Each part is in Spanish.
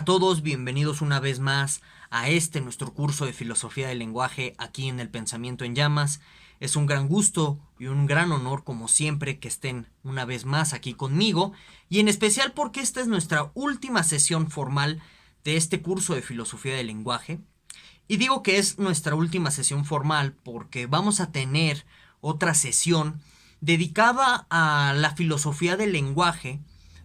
Hola a todos, bienvenidos una vez más a nuestro curso de filosofía del lenguaje aquí en el Pensamiento en Llamas. Es un gran gusto y un gran honor, como siempre, que estén una vez más aquí conmigo, y en especial porque esta es nuestra última sesión formal de este curso de filosofía del lenguaje. Y digo que es nuestra última sesión formal porque vamos a tener otra sesión dedicada a la filosofía del lenguaje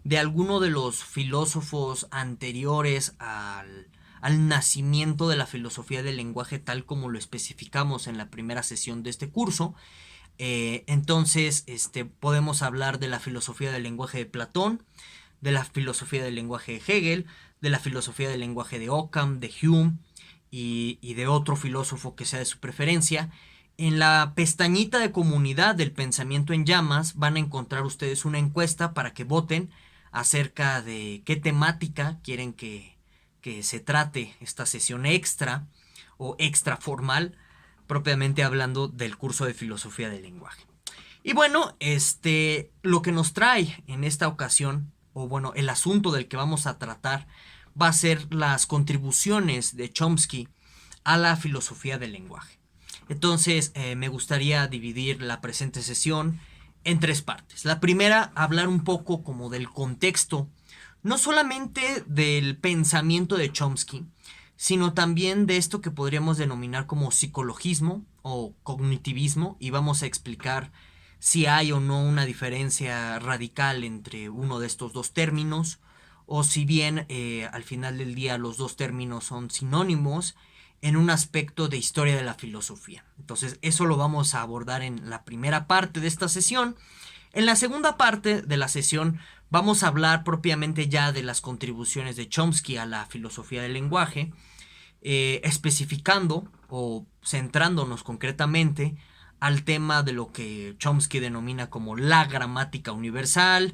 de alguno de los filósofos anteriores al nacimiento de la filosofía del lenguaje tal como lo especificamos en la primera sesión de este curso. Entonces, podemos hablar de la filosofía del lenguaje de Platón, de la filosofía del lenguaje de Hegel, de la filosofía del lenguaje de Occam, de Hume y de otro filósofo que sea de su preferencia. En la pestañita de comunidad del Pensamiento en Llamas van a encontrar ustedes una encuesta para que voten acerca de qué temática quieren que se trate esta sesión extra o extra formal, propiamente hablando del curso de filosofía del lenguaje. Y bueno, lo que nos trae en esta ocasión, o bueno, el asunto del que vamos a tratar, va a ser las contribuciones de Chomsky a la filosofía del lenguaje. Entonces, me gustaría dividir la presente sesión en tres partes. La primera, hablar un poco como del contexto, no solamente del pensamiento de Chomsky, sino también de esto que podríamos denominar como psicologismo o cognitivismo, y vamos a explicar si hay o no una diferencia radical entre uno de estos dos términos, o si bien al final del día los dos términos son sinónimos en un aspecto de historia de la filosofía. Entonces eso lo vamos a abordar en la primera parte de esta sesión. En la segunda parte de la sesión vamos a hablar propiamente ya de las contribuciones de Chomsky a la filosofía del lenguaje, especificando o centrándonos concretamente al tema de lo que Chomsky denomina como la gramática universal,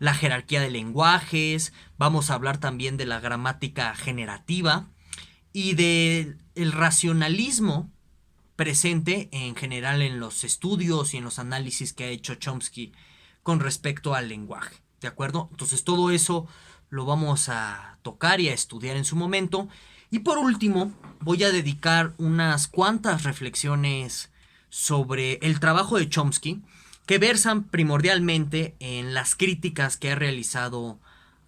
la jerarquía de lenguajes. Vamos a hablar también de la gramática generativa y del racionalismo presente en general en los estudios y en los análisis que ha hecho Chomsky con respecto al lenguaje. ¿De acuerdo? Entonces todo eso lo vamos a tocar y a estudiar en su momento. Y por último, voy a dedicar unas cuantas reflexiones sobre el trabajo de Chomsky, que versan primordialmente en las críticas que ha realizado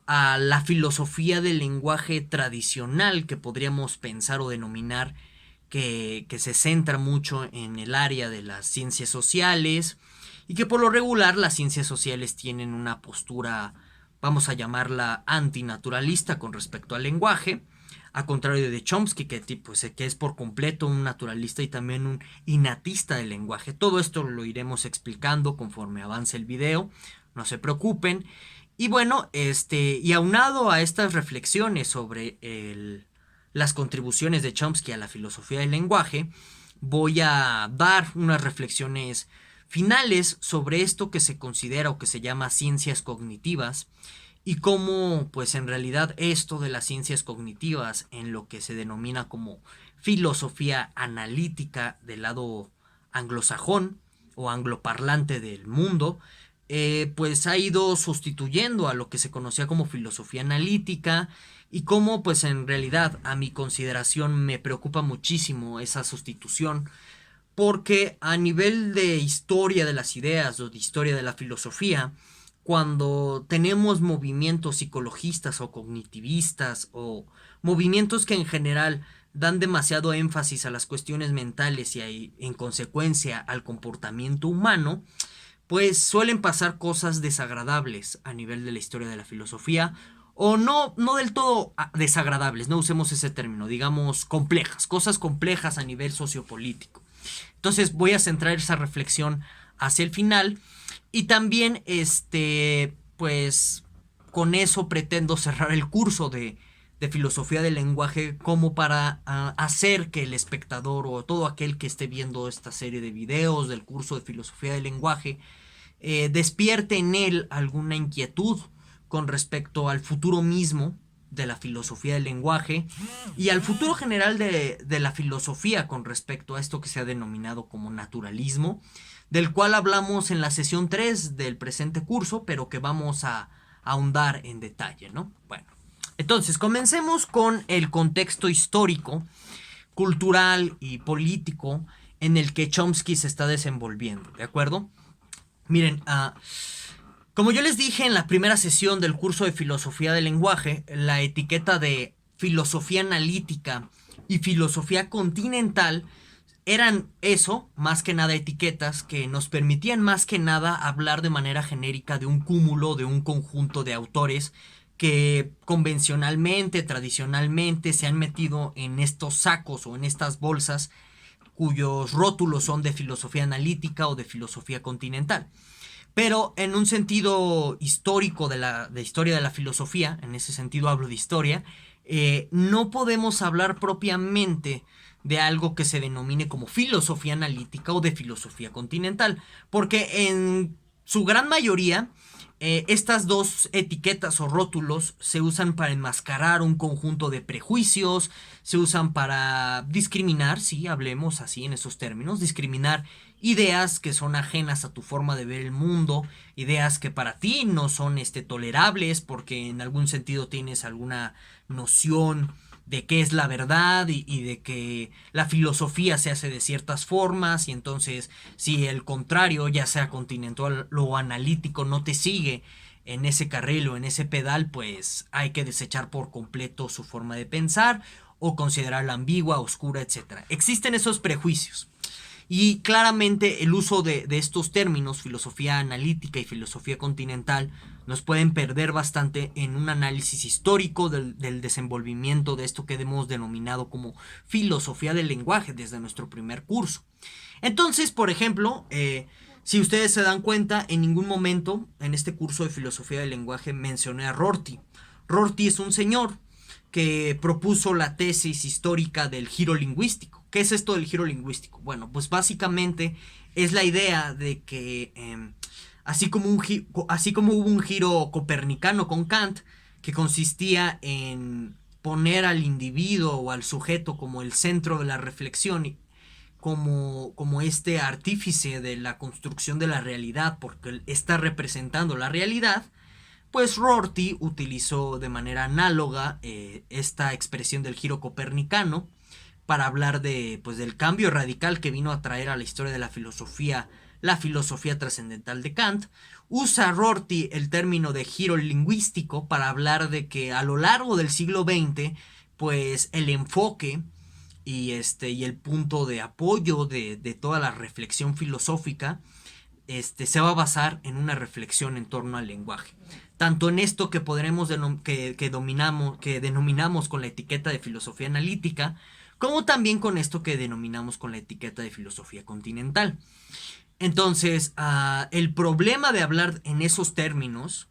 a la filosofía del lenguaje tradicional que podríamos pensar o denominar que se centra mucho en el área de las ciencias sociales, y que por lo regular las ciencias sociales tienen una postura, vamos a llamarla antinaturalista con respecto al lenguaje, a contrario de Chomsky, que es por completo un naturalista y también un innatista del lenguaje. Todo esto lo iremos explicando conforme avance el video, no se preocupen. Y bueno, y aunado a estas reflexiones sobre las contribuciones de Chomsky a la filosofía del lenguaje, voy a dar unas reflexiones finales sobre esto que se considera o que se llama ciencias cognitivas, y cómo pues en realidad esto de las ciencias cognitivas en lo que se denomina como filosofía analítica del lado anglosajón o angloparlante del mundo, pues ha ido sustituyendo a lo que se conocía como filosofía analítica, y cómo pues en realidad a mi consideración me preocupa muchísimo esa sustitución, porque a nivel de historia de las ideas o de historia de la filosofía, cuando tenemos movimientos psicologistas o cognitivistas o movimientos que en general dan demasiado énfasis a las cuestiones mentales y en consecuencia al comportamiento humano, pues suelen pasar cosas desagradables a nivel de la historia de la filosofía, o no del todo desagradables, no usemos ese término, digamos complejas, cosas complejas a nivel sociopolítico. Entonces voy a centrar esa reflexión hacia el final, y también pues con eso pretendo cerrar el curso de filosofía del lenguaje, como para hacer que el espectador o todo aquel que esté viendo esta serie de videos del curso de filosofía del lenguaje despierte en él alguna inquietud con respecto al futuro mismo de la filosofía del lenguaje y al futuro general de la filosofía con respecto a esto que se ha denominado como naturalismo, del cual hablamos en la sesión 3 del presente curso, pero que vamos a ahondar en detalle, ¿no? Bueno, Entonces, comencemos con el contexto histórico, cultural y político en el que Chomsky se está desenvolviendo, ¿de acuerdo? Miren, como yo les dije en la primera sesión del curso de filosofía del lenguaje, la etiqueta de filosofía analítica y filosofía continental eran eso, más que nada etiquetas que nos permitían más que nada hablar de manera genérica de un cúmulo, de un conjunto de autores que convencionalmente, tradicionalmente se han metido en estos sacos o en estas bolsas cuyos rótulos son de filosofía analítica o de filosofía continental. Pero en un sentido histórico de historia de la filosofía, en ese sentido hablo de historia, no podemos hablar propiamente de algo que se denomine como filosofía analítica o de filosofía continental, porque en su gran mayoría estas dos etiquetas o rótulos se usan para enmascarar un conjunto de prejuicios, se usan para discriminar, sí, hablemos así en esos términos, discriminar ideas que son ajenas a tu forma de ver el mundo, ideas que para ti no son tolerables porque en algún sentido tienes alguna noción de qué es la verdad y de que la filosofía se hace de ciertas formas y entonces si el contrario, ya sea continental o analítico, no te sigue en ese carril o en ese pedal, pues hay que desechar por completo su forma de pensar o considerarla ambigua, oscura, etc. Existen esos prejuicios. Y claramente el uso de estos términos, filosofía analítica y filosofía continental, nos pueden perder bastante en un análisis histórico del desenvolvimiento de esto que hemos denominado como filosofía del lenguaje desde nuestro primer curso. Entonces, por ejemplo, si ustedes se dan cuenta, en ningún momento en este curso de filosofía del lenguaje mencioné a Rorty. Rorty es un señor que propuso la tesis histórica del giro lingüístico. ¿Qué es esto del giro lingüístico? Bueno, pues básicamente es la idea de que así como hubo un giro copernicano con Kant, que consistía en poner al individuo o al sujeto como el centro de la reflexión, como este artífice de la construcción de la realidad, porque está representando la realidad, pues Rorty utilizó de manera análoga esta expresión del giro copernicano para hablar pues, del cambio radical que vino a traer a la historia de la filosofía trascendental de Kant. Usa Rorty el término de giro lingüístico para hablar de que a lo largo del siglo XX, pues el enfoque y el punto de apoyo de toda la reflexión filosófica se va a basar en una reflexión en torno al lenguaje. Tanto en esto que podremos que denominamos con la etiqueta de filosofía analítica, como también con esto que denominamos con la etiqueta de filosofía continental. Entonces, el problema de hablar en esos términos,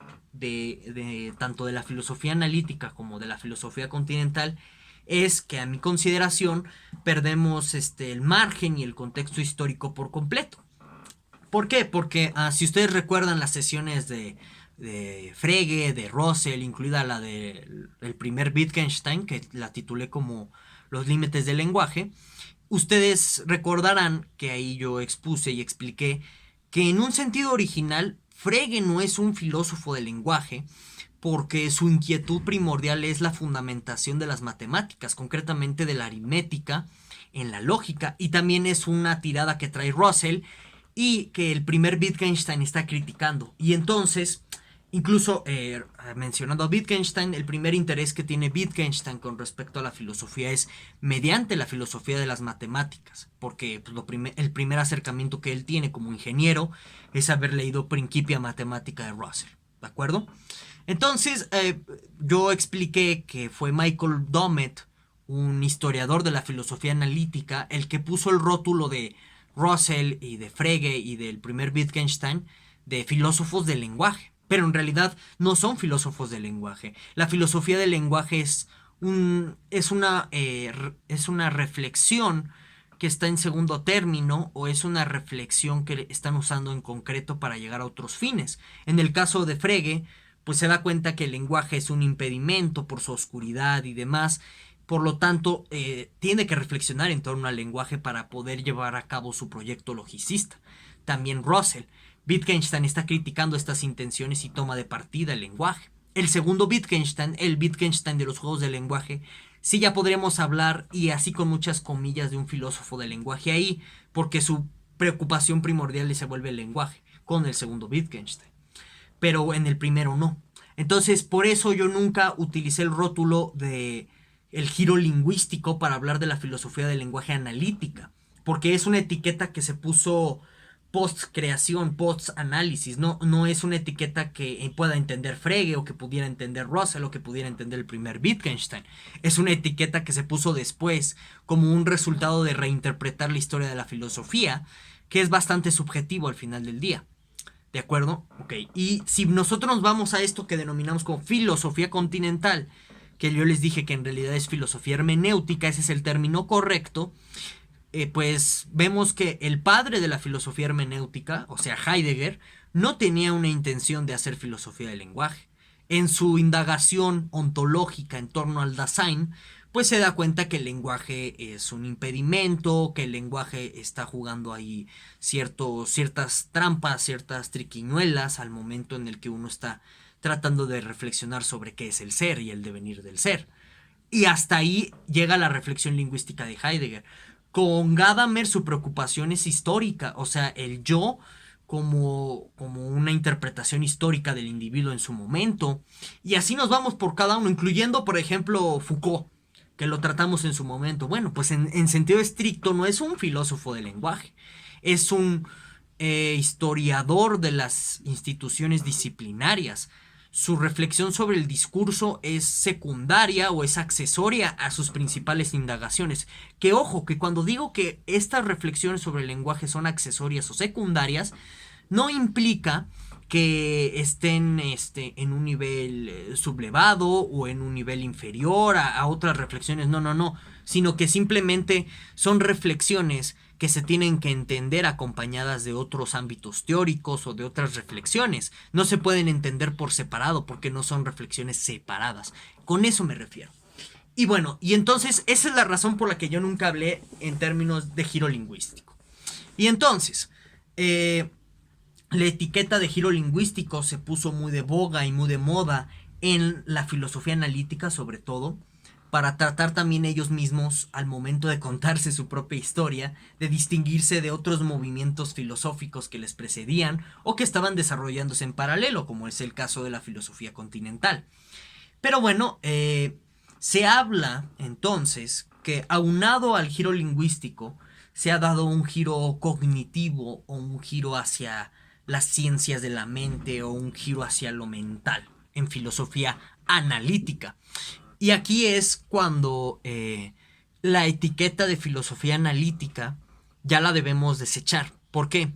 tanto de la filosofía analítica como de la filosofía continental, es que a mi consideración perdemos el margen y el contexto histórico por completo. ¿Por qué? Porque si ustedes recuerdan las sesiones de Frege, de Russell, incluida la del primer Wittgenstein, que la titulé como Los límites del lenguaje, ustedes recordarán que ahí yo expuse y expliqué que en un sentido original Frege no es un filósofo del lenguaje, porque su inquietud primordial es la fundamentación de las matemáticas, concretamente de la aritmética, en la lógica, y también es una tirada que trae Russell y que el primer Wittgenstein está criticando. Y entonces, incluso mencionando a Wittgenstein, el primer interés que tiene Wittgenstein con respecto a la filosofía es mediante la filosofía de las matemáticas, porque pues, el primer acercamiento que él tiene como ingeniero es haber leído Principia Mathematica de Russell, ¿de acuerdo? Entonces, yo expliqué que fue Michael Dummett, un historiador de la filosofía analítica, el que puso el rótulo de Russell y de Frege y del primer Wittgenstein de filósofos del lenguaje. Pero en realidad no son filósofos del lenguaje. La filosofía del lenguaje es una reflexión que está en segundo término o es una reflexión que están usando en concreto para llegar a otros fines. En el caso de Frege, pues se da cuenta que el lenguaje es un impedimento por su oscuridad y demás. Por lo tanto, tiene que reflexionar en torno al lenguaje para poder llevar a cabo su proyecto logicista. También Russell. Wittgenstein está criticando estas intenciones y toma de partida el lenguaje. El segundo Wittgenstein, el Wittgenstein de los juegos de lenguaje, sí ya podríamos hablar, y así con muchas comillas, de un filósofo del lenguaje ahí, porque su preocupación primordial se vuelve el lenguaje, con el segundo Wittgenstein. Pero en el primero no. Entonces, por eso yo nunca utilicé el rótulo de el giro lingüístico para hablar de la filosofía del lenguaje analítica, porque es una etiqueta que se puso post creación, post análisis, no es una etiqueta que pueda entender Frege o que pudiera entender Russell o que pudiera entender el primer Wittgenstein. Es una etiqueta que se puso después como un resultado de reinterpretar la historia de la filosofía, que es bastante subjetivo al final del día. ¿De acuerdo? Ok. Y si nosotros nos vamos a esto que denominamos como filosofía continental, que yo les dije que en realidad es filosofía hermenéutica, ese es el término correcto, pues vemos que el padre de la filosofía hermenéutica, o sea Heidegger, no tenía una intención de hacer filosofía del lenguaje. En su indagación ontológica en torno al Dasein, pues se da cuenta que el lenguaje es un impedimento, que el lenguaje está jugando ahí ciertas trampas, ciertas triquiñuelas al momento en el que uno está tratando de reflexionar sobre qué es el ser y el devenir del ser. Y hasta ahí llega la reflexión lingüística de Heidegger. Con Gadamer su preocupación es histórica, o sea, el yo como una interpretación histórica del individuo en su momento. Y así nos vamos por cada uno, incluyendo, por ejemplo, Foucault, que lo tratamos en su momento. Bueno, pues en sentido estricto no es un filósofo del lenguaje, es un historiador de las instituciones disciplinarias. Su reflexión sobre el discurso es secundaria o es accesoria a sus principales indagaciones. Que ojo, que cuando digo que estas reflexiones sobre el lenguaje son accesorias o secundarias, no implica que estén en un nivel sublevado o en un nivel inferior a otras reflexiones. No, sino que simplemente son reflexiones que se tienen que entender acompañadas de otros ámbitos teóricos o de otras reflexiones. No se pueden entender por separado porque no son reflexiones separadas. Con eso me refiero. Y bueno, y entonces esa es la razón por la que yo nunca hablé en términos de giro lingüístico. Y entonces, la etiqueta de giro lingüístico se puso muy de boga y muy de moda en la filosofía analítica, sobre todo, para tratar también ellos mismos, al momento de contarse su propia historia, de distinguirse de otros movimientos filosóficos que les precedían o que estaban desarrollándose en paralelo, como es el caso de la filosofía continental. Pero bueno, se habla entonces que aunado al giro lingüístico, se ha dado un giro cognitivo o un giro hacia las ciencias de la mente o un giro hacia lo mental en filosofía analítica. Y aquí es cuando la etiqueta de filosofía analítica ya la debemos desechar. ¿Por qué?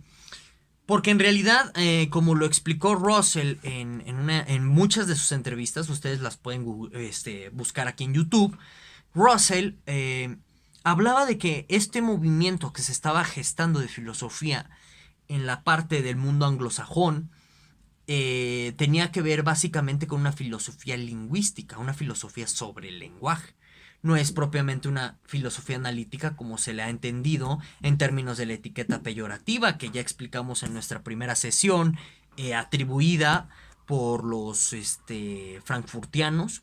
Porque en realidad, como lo explicó Russell en muchas de sus entrevistas, ustedes las pueden buscar aquí en YouTube, Russell hablaba de que este movimiento que se estaba gestando de filosofía en la parte del mundo anglosajón, tenía que ver básicamente con una filosofía lingüística, una filosofía sobre el lenguaje. No es propiamente una filosofía analítica como se le ha entendido en términos de la etiqueta peyorativa que ya explicamos en nuestra primera sesión, atribuida por los frankfurtianos,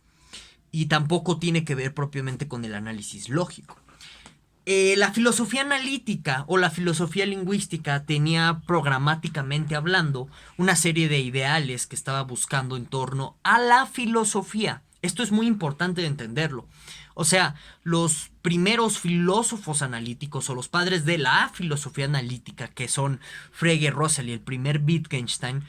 y tampoco tiene que ver propiamente con el análisis lógico. La filosofía analítica o la filosofía lingüística tenía, programáticamente hablando, una serie de ideales que estaba buscando en torno a la filosofía. Esto es muy importante de entenderlo. O sea, los primeros filósofos analíticos o los padres de la filosofía analítica, que son Frege, Russell y el primer Wittgenstein,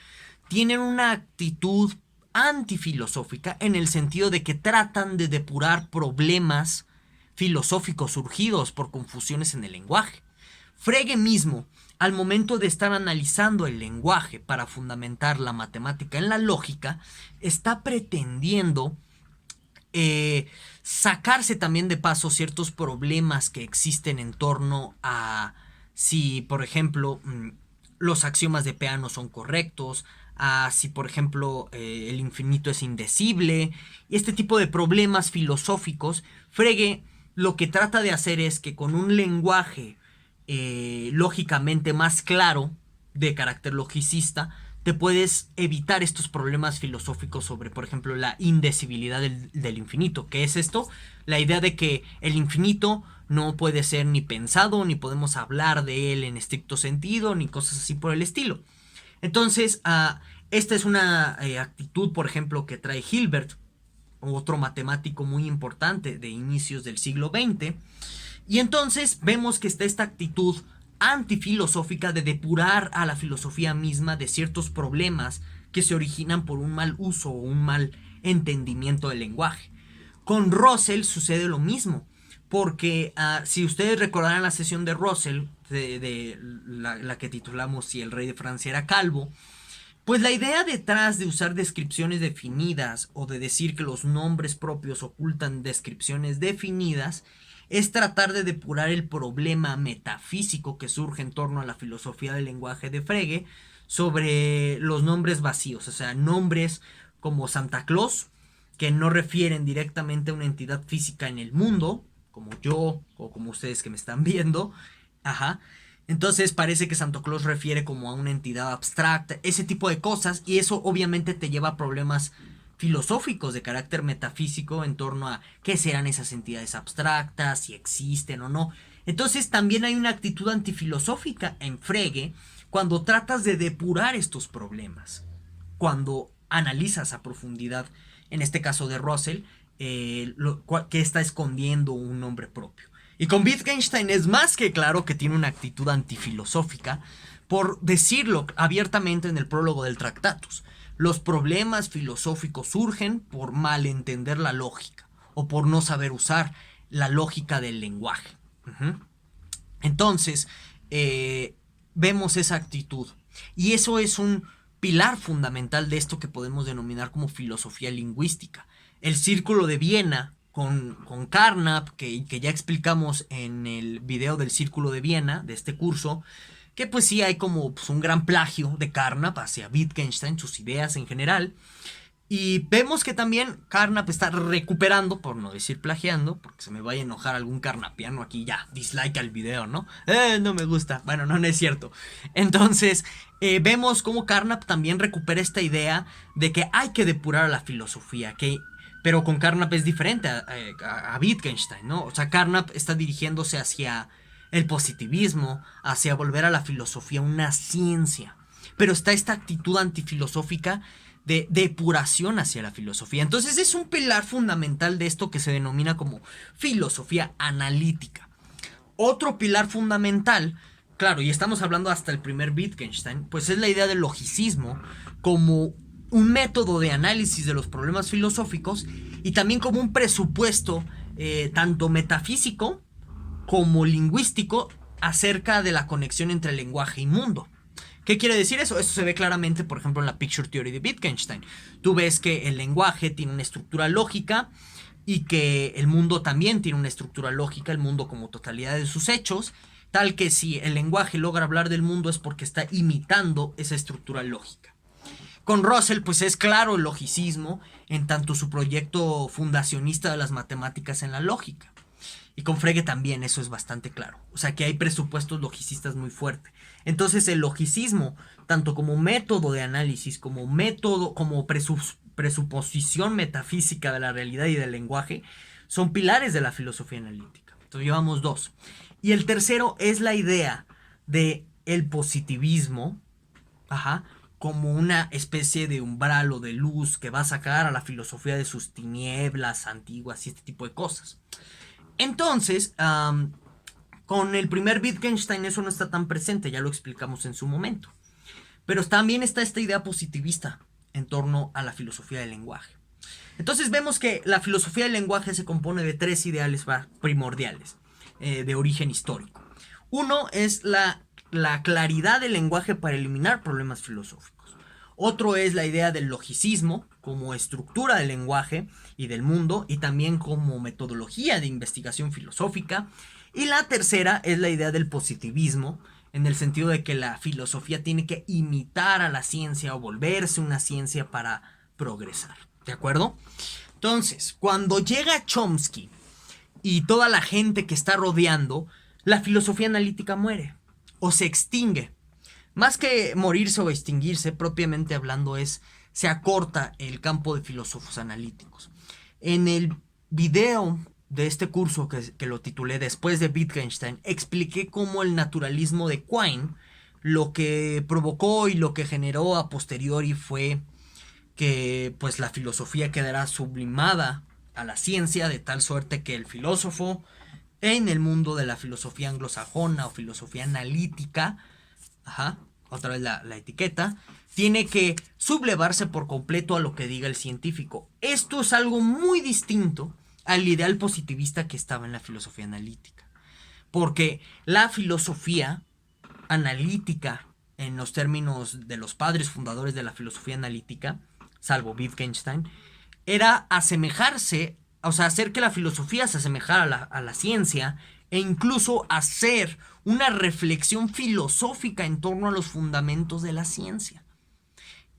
tienen una actitud antifilosófica en el sentido de que tratan de depurar problemas filosóficos surgidos por confusiones en el lenguaje. Frege mismo, al momento de estar analizando el lenguaje para fundamentar la matemática en la lógica, está pretendiendo sacarse también de paso ciertos problemas que existen en torno a si, por ejemplo, los axiomas de Peano son correctos, a si, por ejemplo, el infinito es indecible, y este tipo de problemas filosóficos. Frege lo que trata de hacer es que con un lenguaje lógicamente más claro, de carácter logicista, te puedes evitar estos problemas filosóficos sobre, por ejemplo, la indecibilidad del infinito. ¿Qué es esto? La idea de que el infinito no puede ser ni pensado, ni podemos hablar de él en estricto sentido, ni cosas así por el estilo. Entonces, esta es una actitud, por ejemplo, que trae Hilbert, otro matemático muy importante de inicios del siglo XX. Y entonces vemos que está esta actitud antifilosófica de depurar a la filosofía misma de ciertos problemas que se originan por un mal uso o un mal entendimiento del lenguaje. Con Russell sucede lo mismo, porque si ustedes recordarán la sesión de Russell, de la que titulamos Si el rey de Francia era calvo, pues la idea detrás de usar descripciones definidas o de decir que los nombres propios ocultan descripciones definidas es tratar de depurar el problema metafísico que surge en torno a la filosofía del lenguaje de Frege sobre los nombres vacíos, o sea, nombres como Santa Claus, que no refieren directamente a una entidad física en el mundo, como yo o como ustedes que me están viendo, ajá. Entonces parece que Santa Claus refiere como a una entidad abstracta, ese tipo de cosas, y eso obviamente te lleva a problemas filosóficos de carácter metafísico en torno a qué serán esas entidades abstractas, si existen o no. Entonces también hay una actitud antifilosófica en Frege cuando tratas de depurar estos problemas, cuando analizas a profundidad, en este caso de Russell, que está escondiendo un nombre propio. Y con Wittgenstein es más que claro que tiene una actitud antifilosófica, por decirlo abiertamente en el prólogo del Tractatus. Los problemas filosóficos surgen por malentender la lógica o por no saber usar la lógica del lenguaje. Entonces, vemos esa actitud. Y eso es un pilar fundamental de esto que podemos denominar como filosofía lingüística. El Círculo de Viena con Carnap, que ya explicamos en el video del Círculo de Viena, de este curso, que pues sí hay como pues, un gran plagio de Carnap hacia Wittgenstein, sus ideas en general. Y vemos que también Carnap está recuperando, por no decir plagiando, porque se me vaya a enojar algún carnapiano aquí, ya, dislike al video, ¿no? No me gusta. Bueno, no es cierto. Entonces, vemos cómo Carnap también recupera esta idea de que hay que depurar a la filosofía, pero con Carnap es diferente a Wittgenstein, ¿no? O sea, Carnap está dirigiéndose hacia el positivismo, hacia volver a la filosofía una ciencia. Pero está esta actitud antifilosófica de depuración hacia la filosofía. Entonces es un pilar fundamental de esto que se denomina como filosofía analítica. Otro pilar fundamental, claro, y estamos hablando hasta el primer Wittgenstein, pues es la idea del logicismo como un método de análisis de los problemas filosóficos y también como un presupuesto tanto metafísico como lingüístico acerca de la conexión entre lenguaje y mundo. ¿Qué quiere decir eso? Eso se ve claramente, por ejemplo, en la Picture Theory de Wittgenstein. Tú ves que el lenguaje tiene una estructura lógica y que el mundo también tiene una estructura lógica, el mundo como totalidad de sus hechos, tal que si el lenguaje logra hablar del mundo es porque está imitando esa estructura lógica. Con Russell, pues es claro el logicismo en tanto su proyecto fundacionista de las matemáticas en la lógica. Y con Frege también eso es bastante claro. O sea que hay presupuestos logicistas muy fuertes. Entonces el logicismo, tanto como método de análisis, como método, como presuposición metafísica de la realidad y del lenguaje, son pilares de la filosofía analítica. Entonces llevamos dos. Y el tercero es la idea de el positivismo, como una especie de umbral o de luz que va a sacar a la filosofía de sus tinieblas antiguas y este tipo de cosas. Entonces, con el primer Wittgenstein eso no está tan presente, ya lo explicamos en su momento. Pero también está esta idea positivista en torno a la filosofía del lenguaje. Entonces vemos que la filosofía del lenguaje se compone de tres ideales primordiales de origen histórico. Uno es la claridad del lenguaje para eliminar problemas filosóficos. Otro es la idea del logicismo como estructura del lenguaje y del mundo y también como metodología de investigación filosófica. Y la tercera es la idea del positivismo en el sentido de que la filosofía tiene que imitar a la ciencia o volverse una ciencia para progresar. ¿De acuerdo? Entonces, cuando llega Chomsky y toda la gente que está rodeando, la filosofía analítica muere o se extingue. más que morirse o extinguirse, propiamente hablando, se acorta el campo de filósofos analíticos. En el video de este curso que lo titulé Después de Wittgenstein, expliqué cómo el naturalismo de Quine lo que provocó y lo que generó a posteriori fue que pues la filosofía quedará sublimada a la ciencia, de tal suerte que el filósofo en el mundo de la filosofía anglosajona o filosofía analítica, otra vez la etiqueta, tiene que sublevarse por completo a lo que diga el científico. Esto es algo muy distinto al ideal positivista que estaba en la filosofía analítica. Porque la filosofía analítica, en los términos de los padres fundadores de la filosofía analítica, salvo Wittgenstein, era asemejarse, o sea, hacer que la filosofía se asemejara a la ciencia e incluso hacer una reflexión filosófica en torno a los fundamentos de la ciencia.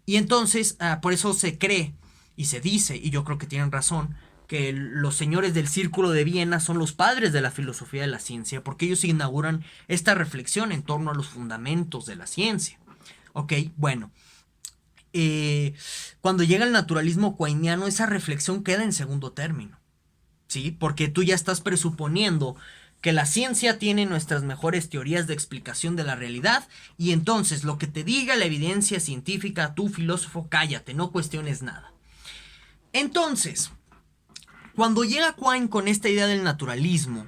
Y entonces, por eso se cree y se dice, y yo creo que tienen razón, que los señores del Círculo de Viena son los padres de la filosofía de la ciencia, porque ellos inauguran esta reflexión en torno a los fundamentos de la ciencia. Ok, bueno. Cuando llega el naturalismo quiniano, esa reflexión queda en segundo término, ¿sí? Porque tú ya estás presuponiendo que la ciencia tiene nuestras mejores teorías de explicación de la realidad, y entonces lo que te diga la evidencia científica, tú filósofo, cállate, no cuestiones nada. Entonces, cuando llega Quine con esta idea del naturalismo,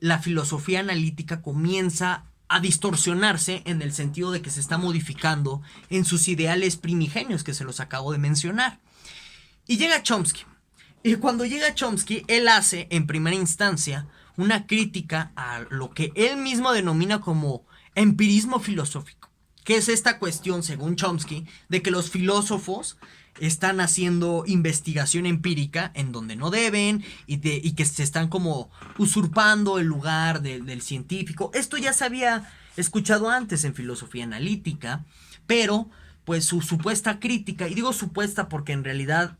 la filosofía analítica comienza a distorsionarse en el sentido de que se está modificando en sus ideales primigenios que se los acabo de mencionar. Y llega Chomsky. Y cuando llega Chomsky, él hace en primera instancia una crítica a lo que él mismo denomina como empirismo filosófico, que es esta cuestión, según Chomsky, de que los filósofos están haciendo investigación empírica en donde no deben y que se están como usurpando el lugar del científico. Esto ya se había escuchado antes en filosofía analítica, pero pues su supuesta crítica, y digo supuesta porque en realidad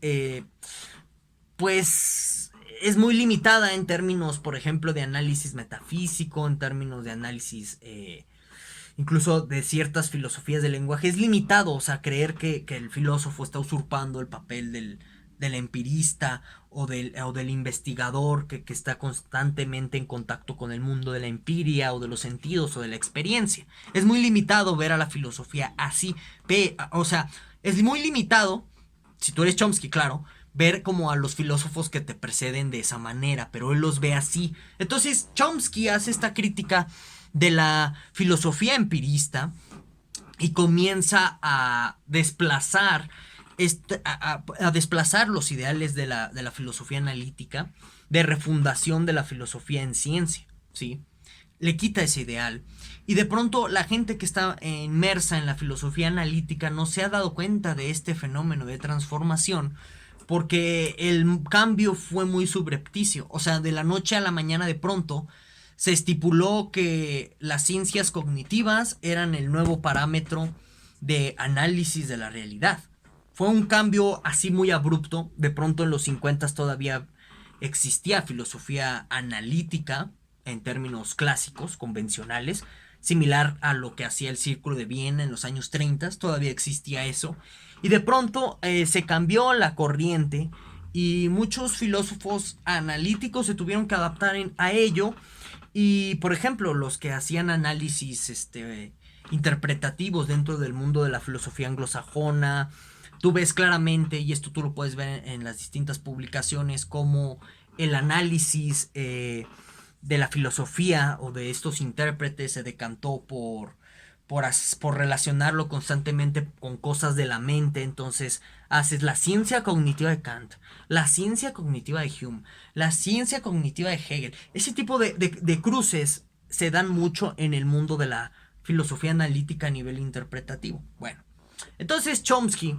pues es muy limitada en términos, por ejemplo, de análisis metafísico, en términos de análisis incluso de ciertas filosofías del lenguaje. Es limitado, o sea, creer que el filósofo está usurpando el papel del empirista o del investigador que está constantemente en contacto con el mundo de la empiria o de los sentidos o de la experiencia. Es muy limitado ver a la filosofía así. O sea, es muy limitado, si tú eres Chomsky, claro, ver como a los filósofos que te preceden de esa manera, pero él los ve así. Entonces Chomsky hace esta crítica de la filosofía empirista y comienza a desplazar a desplazar los ideales de la filosofía analítica, de refundación de la filosofía en ciencia, ¿sí? Le quita ese ideal. Y de pronto la gente que está inmersa en la filosofía analítica no se ha dado cuenta de este fenómeno de transformación, porque el cambio fue muy subrepticio. O sea, de la noche a la mañana de pronto se estipuló que las ciencias cognitivas eran el nuevo parámetro de análisis de la realidad. Fue un cambio así muy abrupto. De pronto en los 50 todavía existía filosofía analítica en términos clásicos, convencionales, similar a lo que hacía el Círculo de Viena en los años 30, todavía existía eso. Y de pronto se cambió la corriente y muchos filósofos analíticos se tuvieron que adaptar a ello. Y, por ejemplo, los que hacían análisis interpretativos dentro del mundo de la filosofía anglosajona, tú ves claramente, y esto tú lo puedes ver en las distintas publicaciones, como el análisis de la filosofía o de estos intérpretes se decantó por relacionarlo constantemente con cosas de la mente. Entonces haces la ciencia cognitiva de Kant, la ciencia cognitiva de Hume, la ciencia cognitiva de Hegel. Ese tipo de cruces se dan mucho en el mundo de la filosofía analítica a nivel interpretativo. Bueno, entonces Chomsky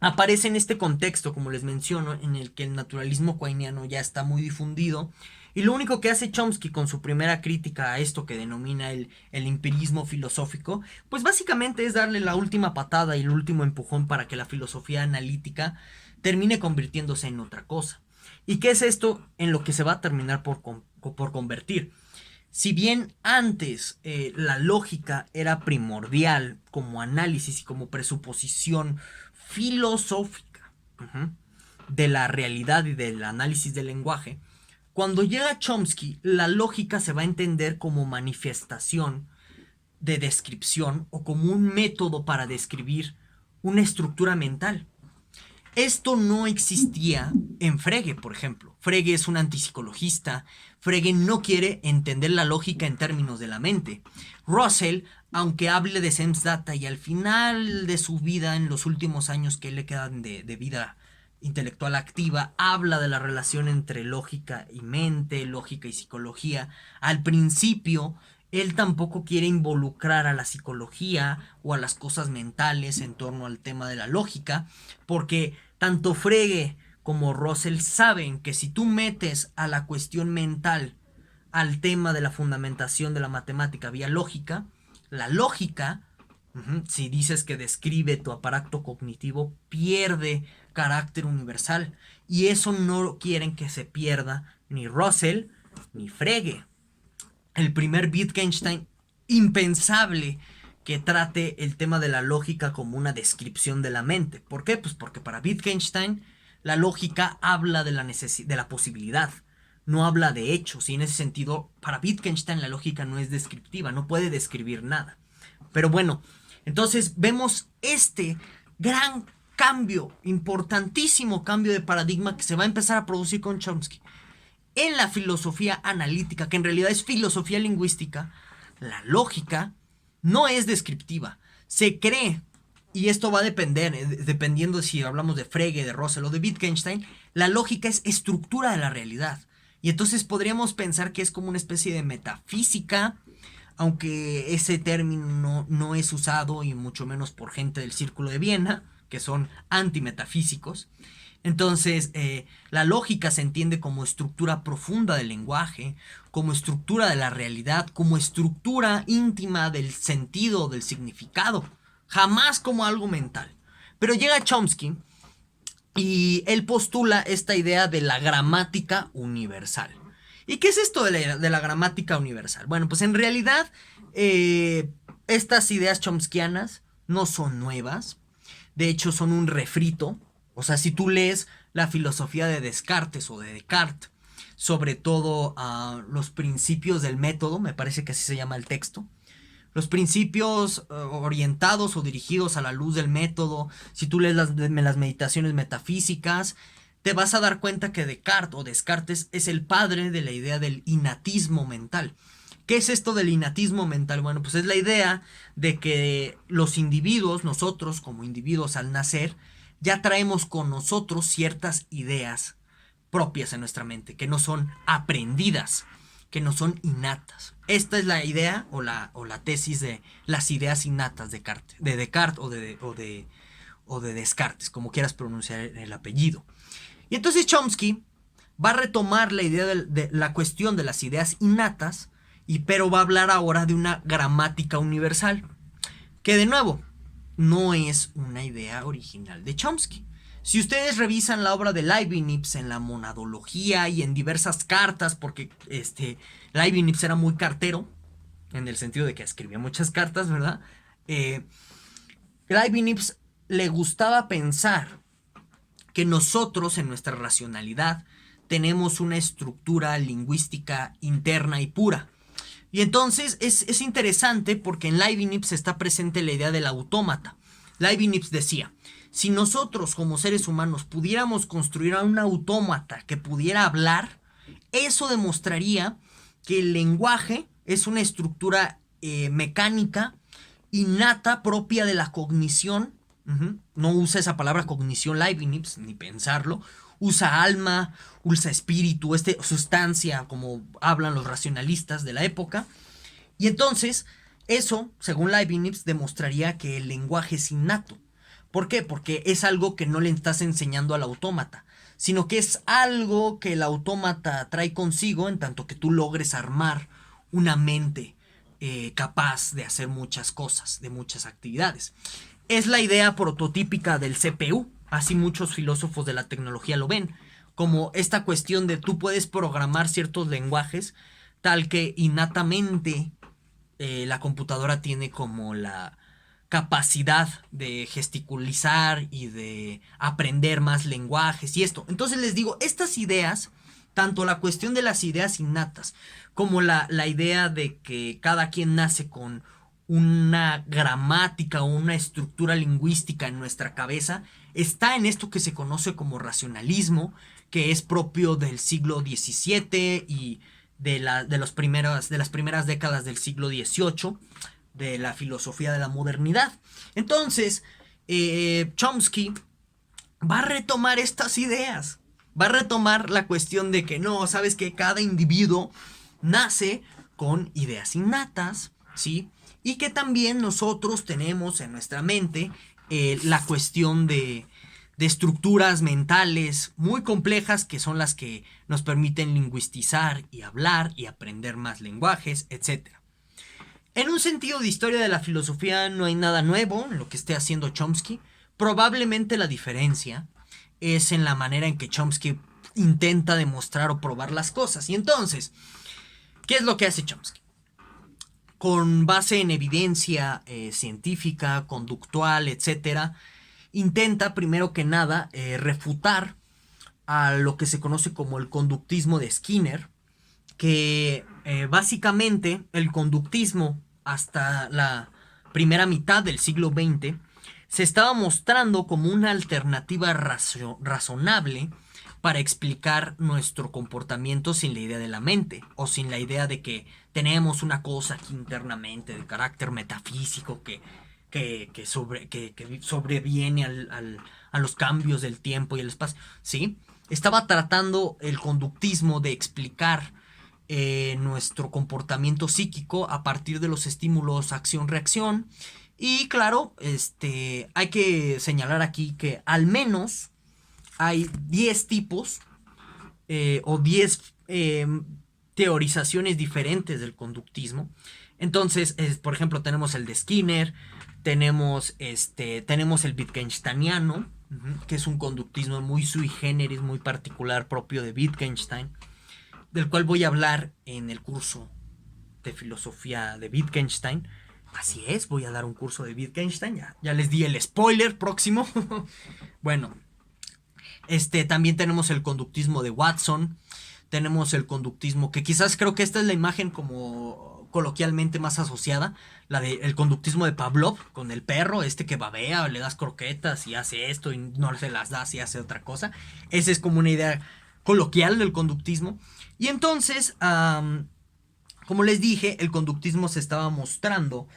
aparece en este contexto, como les menciono, en el que el naturalismo quiniano ya está muy difundido. Y lo único que hace Chomsky con su primera crítica a esto que denomina el empirismo filosófico, pues básicamente es darle la última patada y el último empujón para que la filosofía analítica termine convirtiéndose en otra cosa. ¿Y qué es esto en lo que se va a terminar por convertir? Si bien antes la lógica era primordial como análisis y como presuposición filosófica, de la realidad y del análisis del lenguaje, cuando llega Chomsky, la lógica se va a entender como manifestación de descripción o como un método para describir una estructura mental. Esto no existía en Frege, por ejemplo. Frege es un antipsicologista. Frege no quiere entender la lógica en términos de la mente. Russell, aunque hable de Semsdata y al final de su vida, en los últimos años que le quedan de vida intelectual activa, habla de la relación entre lógica y mente, lógica y psicología. Al principio, él tampoco quiere involucrar a la psicología o a las cosas mentales en torno al tema de la lógica, porque tanto Frege como Russell saben que si tú metes a la cuestión mental al tema de la fundamentación de la matemática vía lógica, la lógica, si dices que describe tu aparato cognitivo, pierde carácter universal. Y eso no quieren que se pierda ni Russell ni Frege. El primer Wittgenstein, impensable que trate el tema de la lógica como una descripción de la mente. ¿Por qué? Pues porque para Wittgenstein la lógica habla de la posibilidad, no habla de hechos, y en ese sentido para Wittgenstein la lógica no es descriptiva, no puede describir nada. Pero bueno, entonces vemos este gran cambio, importantísimo cambio de paradigma que se va a empezar a producir con Chomsky. En la filosofía analítica, que en realidad es filosofía lingüística, la lógica no es descriptiva. Se cree, y esto va a depender, dependiendo si hablamos de Frege, de Russell o de Wittgenstein, la lógica es estructura de la realidad. Y entonces podríamos pensar que es como una especie de metafísica, aunque ese término no es usado, y mucho menos por gente del Círculo de Viena, que son antimetafísicos. Entonces, la lógica se entiende como estructura profunda del lenguaje, como estructura de la realidad, como estructura íntima del sentido, del significado, jamás como algo mental. Pero llega Chomsky y él postula esta idea de la gramática universal. ¿Y qué es esto de la gramática universal? Bueno, pues en realidad estas ideas chomskianas no son nuevas, de hecho son un refrito. O sea, si tú lees la filosofía de Descartes o de Descartes, sobre todo los principios del método, me parece que así se llama el texto, los principios orientados o dirigidos a la luz del método, si tú lees las meditaciones metafísicas, te vas a dar cuenta que Descartes o Descartes es el padre de la idea del innatismo mental. ¿Qué es esto del innatismo mental? Bueno, pues es la idea de que los individuos, nosotros como individuos al nacer, ya traemos con nosotros ciertas ideas propias en nuestra mente, que no son aprendidas, que no son innatas. Esta es la idea o la tesis de las ideas innatas de Descartes o de Descartes, como quieras pronunciar el apellido. Y entonces Chomsky va a retomar la idea de la cuestión de las ideas innatas, pero va a hablar ahora de una gramática universal, que de nuevo no es una idea original de Chomsky. Si ustedes revisan la obra de Leibniz en la monadología y en diversas cartas, porque Leibniz era muy cartero, en el sentido de que escribía muchas cartas, ¿verdad? Leibniz le gustaba pensar que nosotros en nuestra racionalidad tenemos una estructura lingüística interna y pura. Y entonces es interesante porque en Leibniz está presente la idea del autómata. Leibniz decía, si nosotros como seres humanos pudiéramos construir a un autómata que pudiera hablar, eso demostraría que el lenguaje es una estructura mecánica, innata, propia de la cognición. No usa esa palabra cognición Leibniz, ni pensarlo. Usa alma, usa espíritu, sustancia, como hablan los racionalistas de la época. Y entonces, eso, según Leibniz, demostraría que el lenguaje es innato. ¿Por qué? Porque es algo que no le estás enseñando al autómata, sino que es algo que el autómata trae consigo en tanto que tú logres armar una mente capaz de hacer muchas cosas, de muchas actividades. Es la idea prototípica del CPU. Así muchos filósofos de la tecnología lo ven, como esta cuestión de tú puedes programar ciertos lenguajes tal que innatamente la computadora tiene como la capacidad de gesticulizar y de aprender más lenguajes y esto. Entonces les digo, estas ideas, tanto la cuestión de las ideas innatas como la idea de que cada quien nace con una gramática o una estructura lingüística en nuestra cabeza, está en esto que se conoce como racionalismo, que es propio del siglo XVII y de las primeras décadas del siglo XVIII, de la filosofía de la modernidad. Entonces, Chomsky va a retomar estas ideas, va a retomar la cuestión de que no, sabes que cada individuo nace con ideas innatas, ¿sí? Y que también nosotros tenemos en nuestra mente la cuestión de estructuras mentales muy complejas que son las que nos permiten lingüistizar y hablar y aprender más lenguajes, etc. En un sentido de historia de la filosofía no hay nada nuevo en lo que esté haciendo Chomsky. Probablemente la diferencia es en la manera en que Chomsky intenta demostrar o probar las cosas. Y entonces, ¿qué es lo que hace Chomsky? Con base en evidencia científica, conductual, etc., intenta primero que nada refutar a lo que se conoce como el conductismo de Skinner, que básicamente el conductismo hasta la primera mitad del siglo XX se estaba mostrando como una alternativa razonable para explicar nuestro comportamiento sin la idea de la mente o sin la idea de que tenemos una cosa aquí internamente de carácter metafísico que sobreviene a los cambios del tiempo y el espacio, ¿sí? Estaba tratando el conductismo de explicar nuestro comportamiento psíquico a partir de los estímulos acción-reacción. Y claro, hay que señalar aquí que al menos hay 10 tipos o 10 teorizaciones diferentes del conductismo. Entonces, por ejemplo, tenemos el de Skinner, tenemos el Wittgensteiniano, que es un conductismo muy sui generis, muy particular, propio de Wittgenstein, del cual voy a hablar en el curso de filosofía de Wittgenstein. Así es, voy a dar un curso de Wittgenstein, ya les di el spoiler próximo. Bueno, también tenemos el conductismo de Watson, tenemos el conductismo, que quizás creo que esta es la imagen como coloquialmente más asociada, la del conductismo de Pavlov, con el perro, que babea, le das croquetas y hace esto y no se las das y hace otra cosa. Esa es como una idea coloquial del conductismo. Y entonces, como les dije, el conductismo se estaba mostrando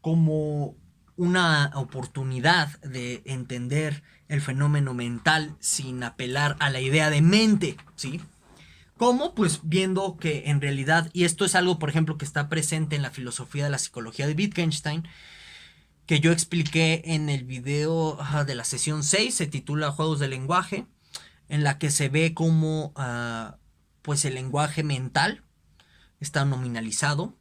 como una oportunidad de entender el fenómeno mental sin apelar a la idea de mente, ¿sí? ¿Cómo? Pues viendo que en realidad, y esto es algo, por ejemplo, que está presente en la filosofía de la psicología de Wittgenstein, que yo expliqué en el video de la sesión 6, se titula Juegos del lenguaje, en la que se ve cómo pues el lenguaje mental está nominalizado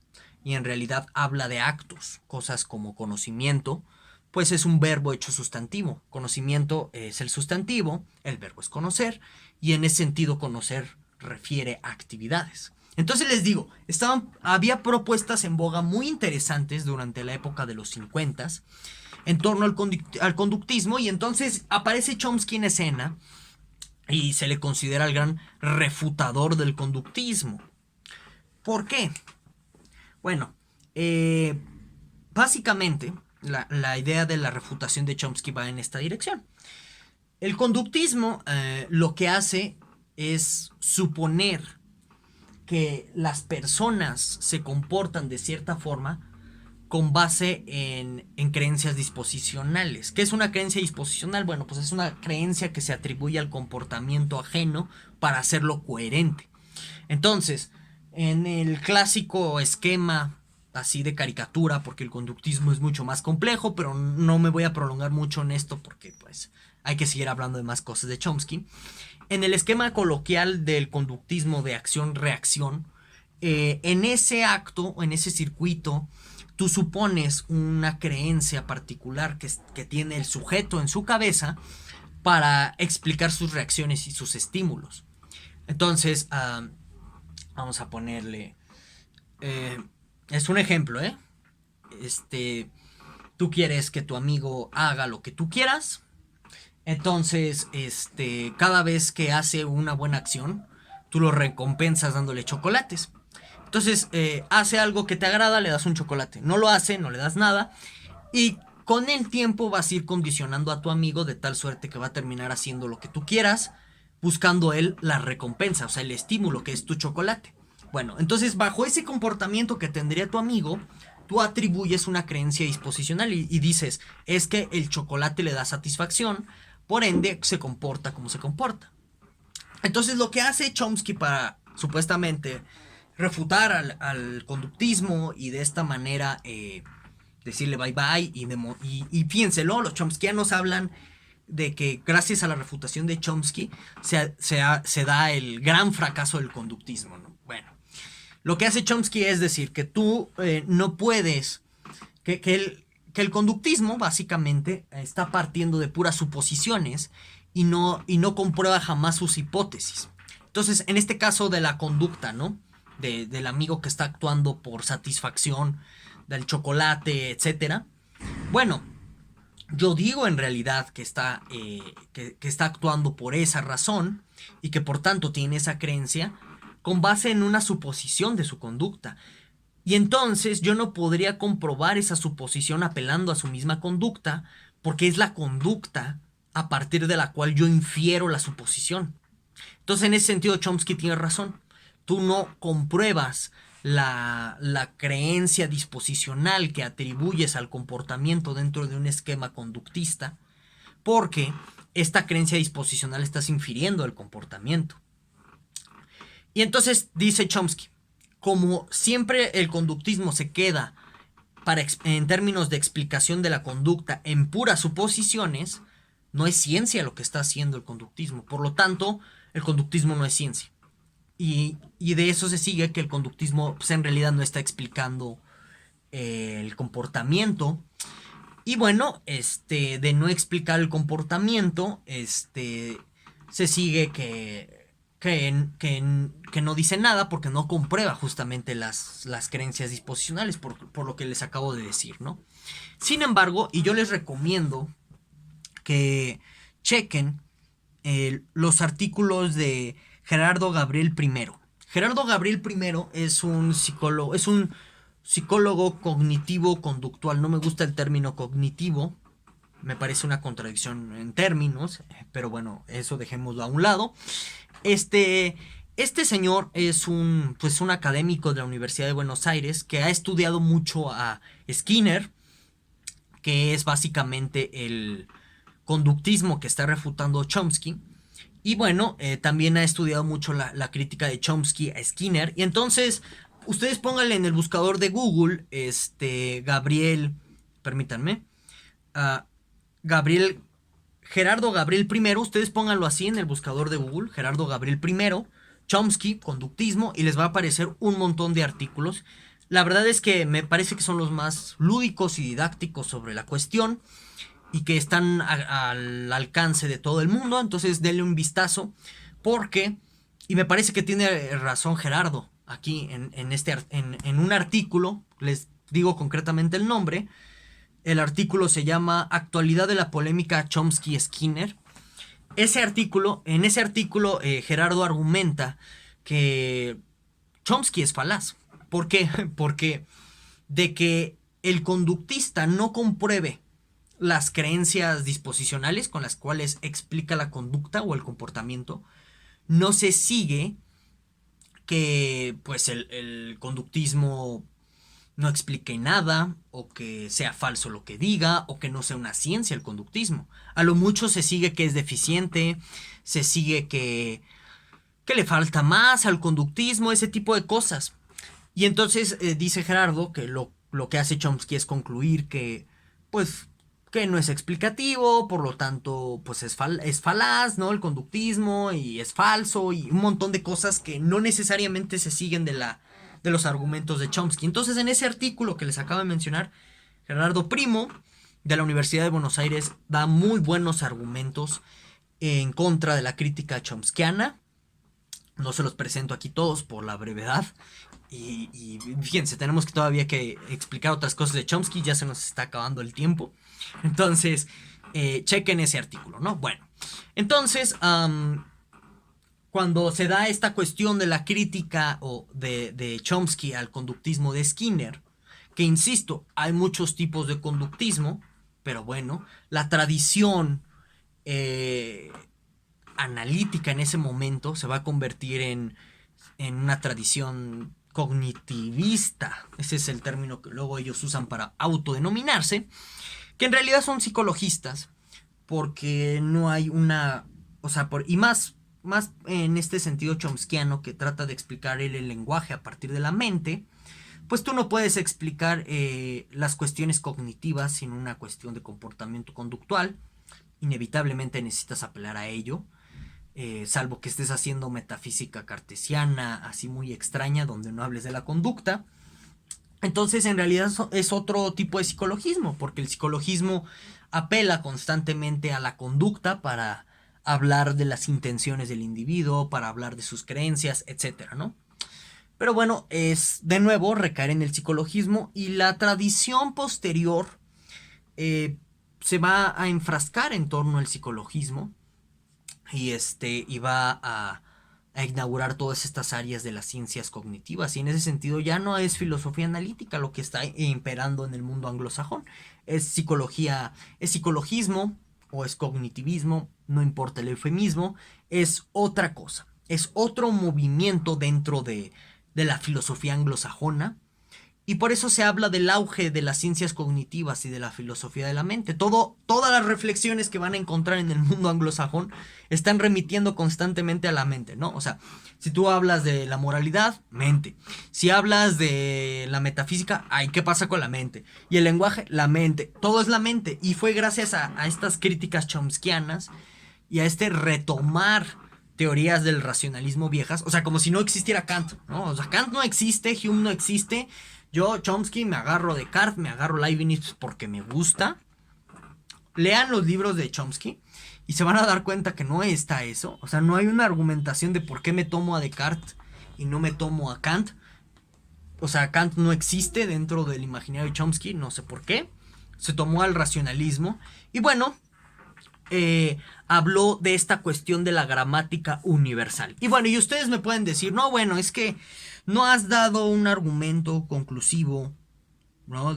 y en realidad habla de actos, cosas como conocimiento, pues es un verbo hecho sustantivo. Conocimiento es el sustantivo, el verbo es conocer, y en ese sentido conocer refiere a actividades. Entonces les digo, había propuestas en boga muy interesantes durante la época de los 50 en torno al conductismo, y entonces aparece Chomsky en escena y se le considera el gran refutador del conductismo. ¿Por qué? Bueno, básicamente la idea de la refutación de Chomsky va en esta dirección. El conductismo lo que hace es suponer que las personas se comportan de cierta forma con base en creencias disposicionales. ¿Qué es una creencia disposicional? Bueno, pues es una creencia que se atribuye al comportamiento ajeno para hacerlo coherente. Entonces, en el clásico esquema así de caricatura, porque el conductismo es mucho más complejo, pero no me voy a prolongar mucho en esto porque pues hay que seguir hablando de más cosas de Chomsky. En el esquema coloquial del conductismo de acción-reacción, en ese acto, en ese circuito, tú supones una creencia particular que tiene el sujeto en su cabeza para explicar sus reacciones y sus estímulos. Entonces, vamos a ponerle es un ejemplo, ¿eh? Tú quieres que tu amigo haga lo que tú quieras. Entonces, cada vez que hace una buena acción, tú lo recompensas dándole chocolates. Entonces, hace algo que te agrada, le das un chocolate. No lo hace, no le das nada. Y con el tiempo vas a ir condicionando a tu amigo de tal suerte que va a terminar haciendo lo que tú quieras, buscando él la recompensa, o sea, el estímulo que es tu chocolate. Bueno, entonces bajo ese comportamiento que tendría tu amigo, tú atribuyes una creencia disposicional y dices, es que el chocolate le da satisfacción, por ende se comporta como se comporta. Entonces lo que hace Chomsky para supuestamente refutar al conductismo y de esta manera decirle bye bye y piénselo, los chomskianos hablan de que gracias a la refutación de Chomsky se da el gran fracaso del conductismo, ¿no? Bueno, lo que hace Chomsky es decir que tú no puedes, que el conductismo básicamente está partiendo de puras suposiciones y no comprueba jamás sus hipótesis. Entonces, en este caso de la conducta, ¿no? Del amigo que está actuando por satisfacción, del chocolate, etcétera. Bueno, yo digo en realidad que que está actuando por esa razón y que por tanto tiene esa creencia con base en una suposición de su conducta. Y entonces yo no podría comprobar esa suposición apelando a su misma conducta, porque es la conducta a partir de la cual yo infiero la suposición. Entonces, en ese sentido, Chomsky tiene razón. Tú no compruebas la creencia disposicional que atribuyes al comportamiento dentro de un esquema conductista, porque esta creencia disposicional estás infiriendo el comportamiento. Y entonces dice Chomsky, como siempre el conductismo se queda en términos de explicación de la conducta en puras suposiciones, no es ciencia lo que está haciendo el conductismo. Por lo tanto, el conductismo no es ciencia. Y de eso se sigue que el conductismo pues, en realidad no está explicando el comportamiento. Y bueno, de no explicar el comportamiento, se sigue que no dice nada porque no comprueba justamente las creencias disposicionales por lo que les acabo de decir, ¿no? Sin embargo, y yo les recomiendo que chequen los artículos de Gerardo Gabriel I. Gerardo Gabriel I es un psicólogo cognitivo-conductual. No me gusta el término cognitivo, me parece una contradicción en términos, pero bueno, eso dejémoslo a un lado. Este señor es un académico de la Universidad de Buenos Aires que ha estudiado mucho a Skinner, que es básicamente el conductismo que está refutando Chomsky. Y bueno, también ha estudiado mucho la crítica de Chomsky a Skinner. Y entonces, ustedes pónganle en el buscador de Google, Gabriel, permítanme, Gerardo Gabriel I, ustedes pónganlo así en el buscador de Google, Gerardo Gabriel I, Chomsky, conductismo, y les va a aparecer un montón de artículos. La verdad es que me parece que son los más lúdicos y didácticos sobre la cuestión y que están al alcance de todo el mundo. Entonces denle un vistazo porque, y me parece que tiene razón Gerardo aquí en un artículo, les digo concretamente el nombre. El artículo se llama Actualidad de la polémica Chomsky-Skinner. En ese artículo Gerardo argumenta que Chomsky es falaz. ¿Por qué? Porque de que el conductista no compruebe las creencias disposicionales con las cuales explica la conducta o el comportamiento, no se sigue que pues el conductismo no explique nada, o que sea falso lo que diga, o que no sea una ciencia el conductismo. A lo mucho se sigue que es deficiente, se sigue que le falta más al conductismo, ese tipo de cosas. Y entonces dice Gerardo que lo que hace Chomsky es concluir que pues que no es explicativo, por lo tanto pues es falaz, ¿no? El conductismo, y es falso, y un montón de cosas que no necesariamente se siguen de los argumentos de Chomsky. Entonces, en ese artículo que les acabo de mencionar, Gerardo Primo, de la Universidad de Buenos Aires, da muy buenos argumentos en contra de la crítica chomskiana. No se los presento aquí todos por la brevedad. Y fíjense, tenemos que todavía que explicar otras cosas de Chomsky, ya se nos está acabando el tiempo. Entonces, chequen ese artículo, ¿no? Bueno, entonces, cuando se da esta cuestión de la crítica de Chomsky al conductismo de Skinner, que insisto, hay muchos tipos de conductismo, pero bueno, la tradición analítica en ese momento se va a convertir en una tradición cognitivista. Ese es el término que luego ellos usan para autodenominarse, que en realidad son psicologistas, porque no hay una, o sea, y más en este sentido chomskiano que trata de explicar el lenguaje a partir de la mente, pues tú no puedes explicar las cuestiones cognitivas sin una cuestión de comportamiento conductual. Inevitablemente necesitas apelar a ello, salvo que estés haciendo metafísica cartesiana, así muy extraña, donde no hables de la conducta. Entonces, en realidad es otro tipo de psicologismo, porque el psicologismo apela constantemente a la conducta para hablar de las intenciones del individuo, para hablar de sus creencias, etcétera, ¿no? Pero bueno, es de nuevo recaer en el psicologismo, y la tradición posterior se va a enfrascar en torno al psicologismo y va a inaugurar todas estas áreas de las ciencias cognitivas, y en ese sentido ya no es filosofía analítica lo que está imperando en el mundo anglosajón, es psicología, es psicologismo o es cognitivismo, no importa el eufemismo, es otra cosa, es otro movimiento dentro de la filosofía anglosajona. Y por eso se habla del auge de las ciencias cognitivas y de la filosofía de la mente. Todas las reflexiones que van a encontrar en el mundo anglosajón están remitiendo constantemente a la mente, ¿no? O sea, si tú hablas de la moralidad, mente. Si hablas de la metafísica, ay, ¿qué pasa con la mente? Y el lenguaje, la mente. Todo es la mente. Y fue gracias a estas críticas chomskianas y a este retomar teorías del racionalismo viejas, o sea, como si no existiera Kant, ¿no? O sea, Kant no existe, Hume no existe. Yo, Chomsky, me agarro Descartes, me agarro Leibniz porque me gusta. Lean los libros de Chomsky y se van a dar cuenta que no está eso. O sea, no hay una argumentación de por qué me tomo a Descartes y no me tomo a Kant. O sea, Kant no existe dentro del imaginario de Chomsky, no sé por qué. Se tomó al racionalismo. Y bueno, habló de esta cuestión de la gramática universal. Y bueno, y ustedes me pueden decir, no, bueno, es que no has dado un argumento conclusivo, ¿no?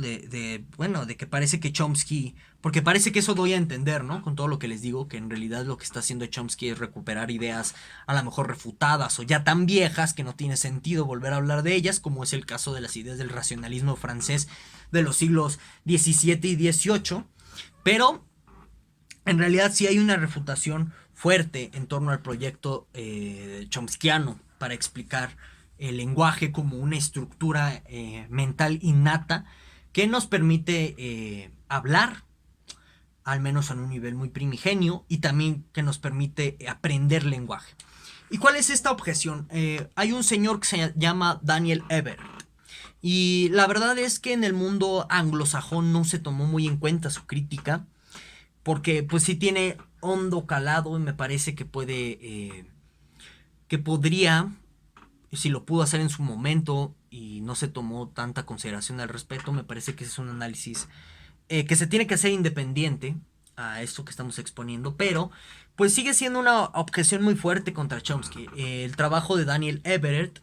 Bueno, de que parece que Chomsky, porque parece que eso doy a entender, ¿no? Con todo lo que les digo, que en realidad lo que está haciendo Chomsky es recuperar ideas a lo mejor refutadas o ya tan viejas que no tiene sentido volver a hablar de ellas, como es el caso de las ideas del racionalismo francés de los siglos XVII y XVIII. Pero en realidad sí hay una refutación fuerte en torno al proyecto chomskiano para explicar el lenguaje como una estructura mental innata que nos permite hablar, al menos en un nivel muy primigenio, y también que nos permite aprender lenguaje. ¿Y cuál es esta objeción? Hay un señor que se llama Daniel Ebert, y la verdad es que en el mundo anglosajón no se tomó muy en cuenta su crítica, porque pues sí tiene hondo calado y me parece que que podría, si lo pudo hacer en su momento y no se tomó tanta consideración al respecto, me parece que es un análisis que se tiene que hacer independiente a esto que estamos exponiendo, pero pues sigue siendo una objeción muy fuerte contra Chomsky. El trabajo de Daniel Ebert,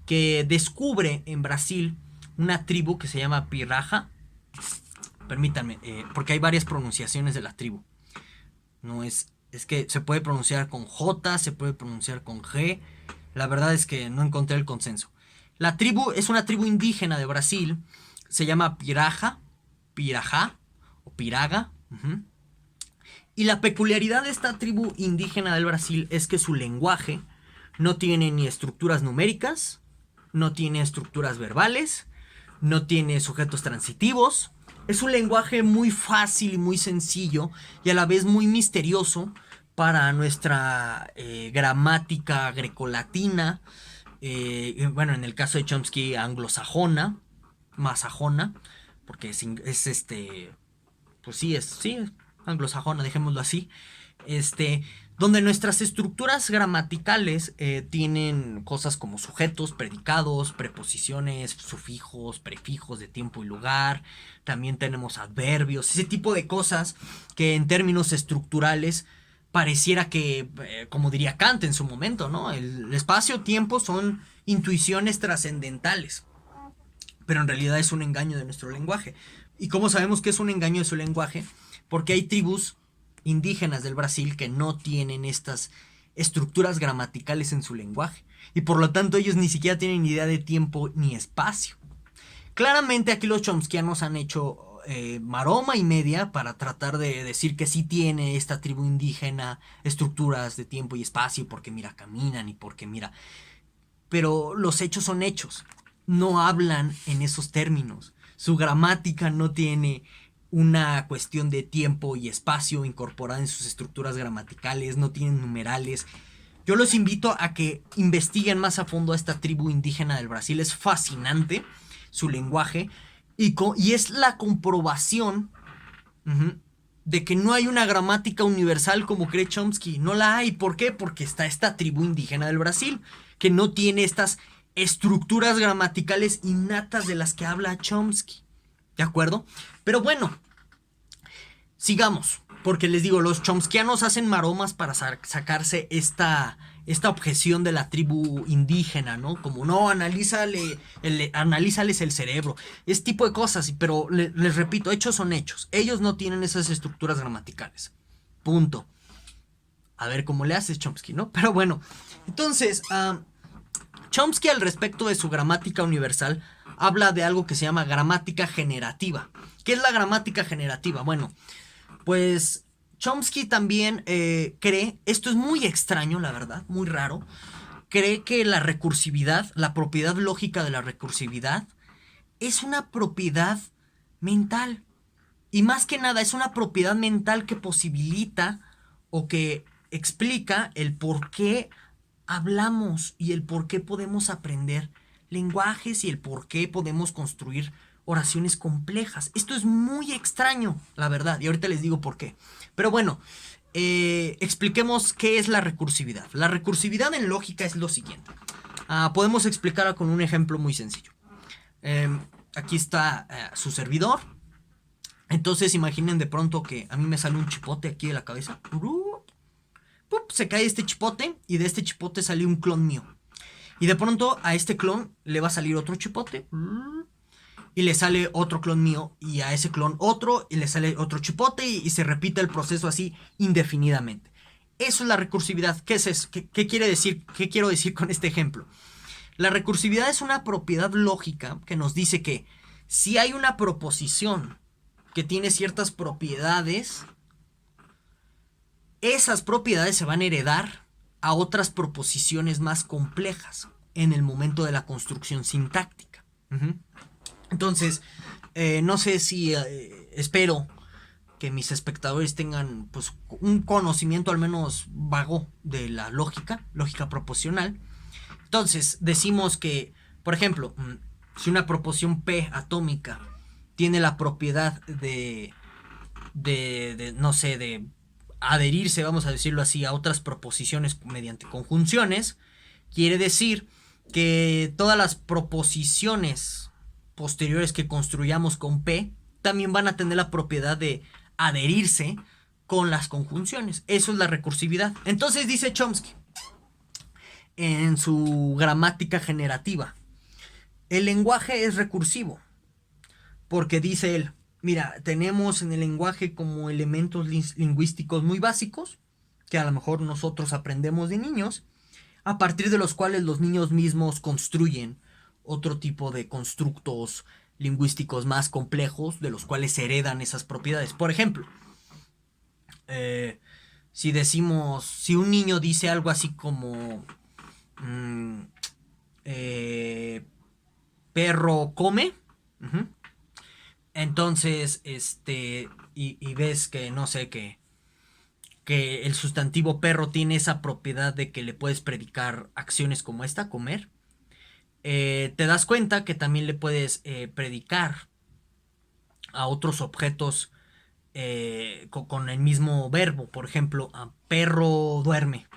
que descubre en Brasil una tribu que se llama Pirraja. Permítanme, porque hay varias pronunciaciones de la tribu. No es que se puede pronunciar con J, se puede pronunciar con G. La verdad es que no encontré el consenso. La tribu es una tribu indígena de Brasil. Se llama Piraja, Pirajá o Piraga. Y la peculiaridad de esta tribu indígena del Brasil es que su lenguaje no tiene ni estructuras numéricas, no tiene estructuras verbales, no tiene sujetos transitivos. Es un lenguaje muy fácil y muy sencillo y a la vez muy misterioso para nuestra gramática grecolatina. Bueno, en el caso de Chomsky, anglosajona, masajona, porque pues sí, es anglosajona, dejémoslo así. donde nuestras estructuras gramaticales tienen cosas como sujetos, predicados, preposiciones, sufijos, prefijos de tiempo y lugar. También tenemos adverbios, ese tipo de cosas que en términos estructurales pareciera que, como diría Kant en su momento, ¿no? El espacio-tiempo son intuiciones trascendentales, pero en realidad es un engaño de nuestro lenguaje. ¿Y cómo sabemos que es un engaño de su lenguaje? Porque hay tribus indígenas del Brasil que no tienen estas estructuras gramaticales en su lenguaje. Y por lo tanto ellos ni siquiera tienen idea de tiempo ni espacio. Claramente aquí los chomskianos han hecho maroma y media para tratar de decir que sí tiene esta tribu indígena estructuras de tiempo y espacio porque mira, caminan y porque mira. Pero los hechos son hechos. No hablan en esos términos. Su gramática no tiene una cuestión de tiempo y espacio incorporada en sus estructuras gramaticales, no tienen numerales. Yo los invito a que investiguen más a fondo a esta tribu indígena del Brasil. Es fascinante su lenguaje y es la comprobación de que no hay una gramática universal como cree Chomsky. No la hay. ¿Por qué? Porque está esta tribu indígena del Brasil que no tiene estas estructuras gramaticales innatas de las que habla Chomsky. ¿De acuerdo? Pero bueno, sigamos, porque les digo, los chomskianos hacen maromas para sacarse esta objeción de la tribu indígena, ¿no? Como, no, analízales el cerebro, ese tipo de cosas, pero les repito, hechos son hechos. Ellos no tienen esas estructuras gramaticales. Punto. A ver cómo le haces, Chomsky, ¿no? Pero bueno, entonces, Chomsky al respecto de su gramática universal habla de algo que se llama gramática generativa. ¿Qué es la gramática generativa? Bueno, pues Chomsky también cree, esto es muy extraño, la verdad, muy raro, cree que la recursividad, la propiedad lógica de la recursividad, es una propiedad mental. Y más que nada, es una propiedad mental que posibilita o que explica el por qué hablamos y el por qué podemos aprender lenguajes y el por qué podemos construir oraciones complejas. Esto es muy extraño, la verdad, y ahorita les digo por qué. Pero bueno, expliquemos qué es la recursividad. La recursividad en lógica es lo siguiente. Podemos explicarla con un ejemplo muy sencillo. Aquí está su servidor. Entonces imaginen de pronto que a mí me sale un chipote aquí de la cabeza. Se cae este chipote y de este chipote sale un clon mío. Y de pronto a este clon le va a salir otro chipote. Y le sale otro clon mío. Y a ese clon otro. Y le sale otro chipote. Y se repite el proceso así indefinidamente. Eso es la recursividad. ¿Qué es eso? ¿Qué quiere decir? ¿Qué quiero decir con este ejemplo? La recursividad es una propiedad lógica que nos dice que si hay una proposición que tiene ciertas propiedades, esas propiedades se van a heredar a otras proposiciones más complejas en el momento de la construcción sintáctica. Entonces, no sé si espero que mis espectadores tengan pues un conocimiento al menos vago de la lógica proposicional. Entonces, decimos que, por ejemplo, si una proposición P atómica tiene la propiedad no sé, de adherirse, vamos a decirlo así, a otras proposiciones mediante conjunciones, quiere decir que todas las proposiciones posteriores que construyamos con P también van a tener la propiedad de adherirse con las conjunciones. Eso es la recursividad. Entonces dice Chomsky en su gramática generativa, el lenguaje es recursivo, porque dice él, mira, tenemos en el lenguaje como elementos lingüísticos muy básicos, que a lo mejor nosotros aprendemos de niños, a partir de los cuales los niños mismos construyen otro tipo de constructos lingüísticos más complejos, de los cuales se heredan esas propiedades. Por ejemplo, si un niño dice algo así como perro come, entonces, y ves que, no sé, que el sustantivo perro tiene esa propiedad de que le puedes predicar acciones como esta, comer, te das cuenta que también le puedes predicar a otros objetos con el mismo verbo. Por ejemplo, perro duerme.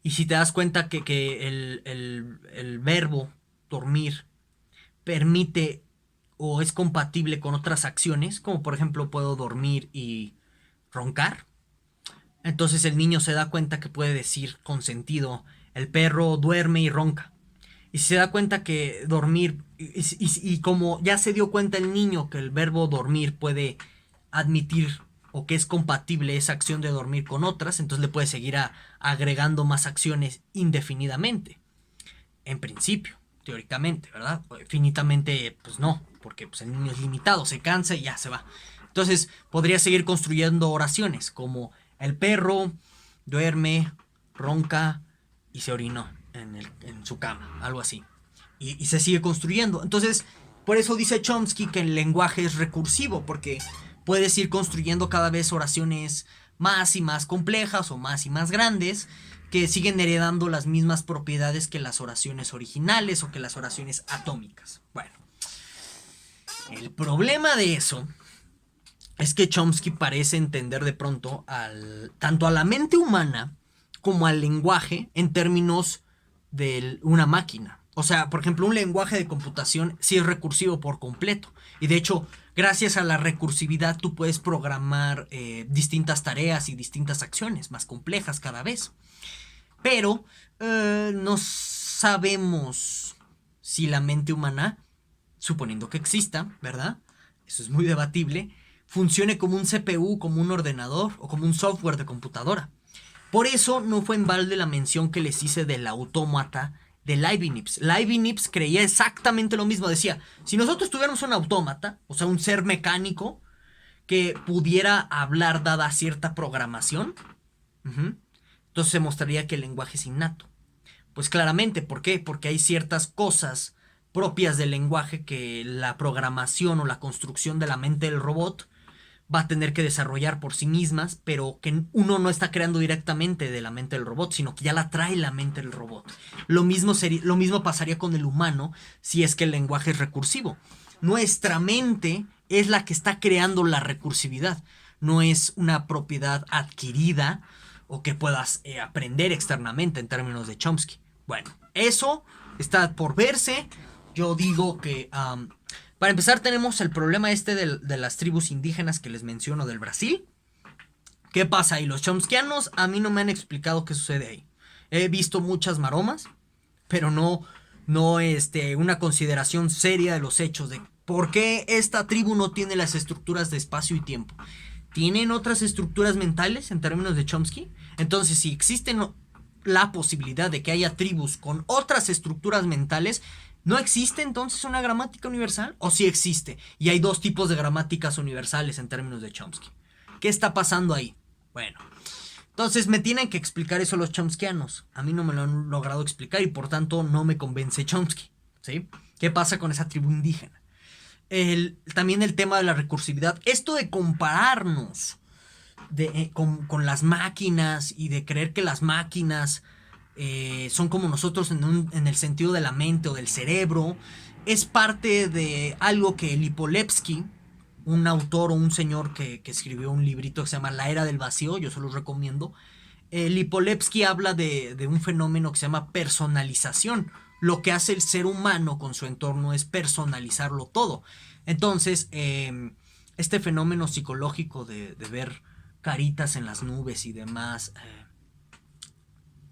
Y si te das cuenta que el verbo dormir permite o es compatible con otras acciones, como por ejemplo puedo dormir y roncar, entonces el niño se da cuenta que puede decir con sentido, el perro duerme y ronca. Y si se da cuenta que dormir, y como ya se dio cuenta el niño que el verbo dormir puede admitir o que es compatible esa acción de dormir con otras, entonces le puede seguir agregando más acciones indefinidamente. En principio, teóricamente, ¿verdad? Finitamente, pues no, porque pues, el niño es limitado, se cansa y ya se va. Entonces podría seguir construyendo oraciones como el perro duerme, ronca y se orinó en su cama, algo así. Y se sigue construyendo. Entonces, por eso dice Chomsky que el lenguaje es recursivo, porque puedes ir construyendo cada vez oraciones más y más complejas o más y más grandes que siguen heredando las mismas propiedades que las oraciones originales o que las oraciones atómicas. Bueno, el problema de eso es que Chomsky parece entender de pronto tanto a la mente humana como al lenguaje en términos de una máquina. O sea, por ejemplo, un lenguaje de computación sí es recursivo por completo. Y de hecho, gracias a la recursividad tú puedes programar distintas tareas y distintas acciones más complejas cada vez. Pero no sabemos si la mente humana, suponiendo que exista, ¿verdad? Eso es muy debatible, funcione como un CPU, como un ordenador o como un software de computadora. Por eso no fue en balde la mención que les hice del autómata de Leibniz. Leibniz creía exactamente lo mismo. Decía, si nosotros tuviéramos un autómata, o sea, un ser mecánico que pudiera hablar dada cierta programación, entonces se mostraría que el lenguaje es innato. Pues claramente, ¿por qué? Porque hay ciertas cosas propias del lenguaje que la programación o la construcción de la mente del robot va a tener que desarrollar por sí mismas, pero que uno no está creando directamente de la mente del robot, sino que ya la trae la mente del robot. Lo mismo pasaría con el humano si es que el lenguaje es recursivo. Nuestra mente es la que está creando la recursividad, no es una propiedad adquirida o que puedas aprender externamente en términos de Chomsky. Bueno, eso está por verse. Yo digo que para empezar tenemos el problema de las tribus indígenas que les menciono del Brasil. ¿Qué pasa ahí? Los chomskianos a mí no me han explicado qué sucede ahí. He visto muchas maromas, pero no una consideración seria de los hechos de por qué esta tribu no tiene las estructuras de espacio y tiempo. ¿Tienen otras estructuras mentales en términos de Chomsky? Entonces, si existen la posibilidad de que haya tribus con otras estructuras mentales, ¿no existe entonces una gramática universal? ¿O sí existe? Y hay dos tipos de gramáticas universales en términos de Chomsky. ¿Qué está pasando ahí? Bueno, entonces me tienen que explicar eso los chomskianos. A mí no me lo han logrado explicar y por tanto no me convence Chomsky, ¿sí? ¿Qué pasa con esa tribu indígena? También el tema de la recursividad. Esto de compararnos con las máquinas y de creer que las máquinas son como nosotros en el sentido de la mente o del cerebro, es parte de algo que Lipolevsky, un autor o un señor que escribió un librito que se llama La Era del Vacío, yo se los recomiendo. Lipolevsky habla de un fenómeno que se llama personalización. Lo que hace el ser humano con su entorno es personalizarlo todo. Entonces, este fenómeno psicológico de ver caritas en las nubes y demás,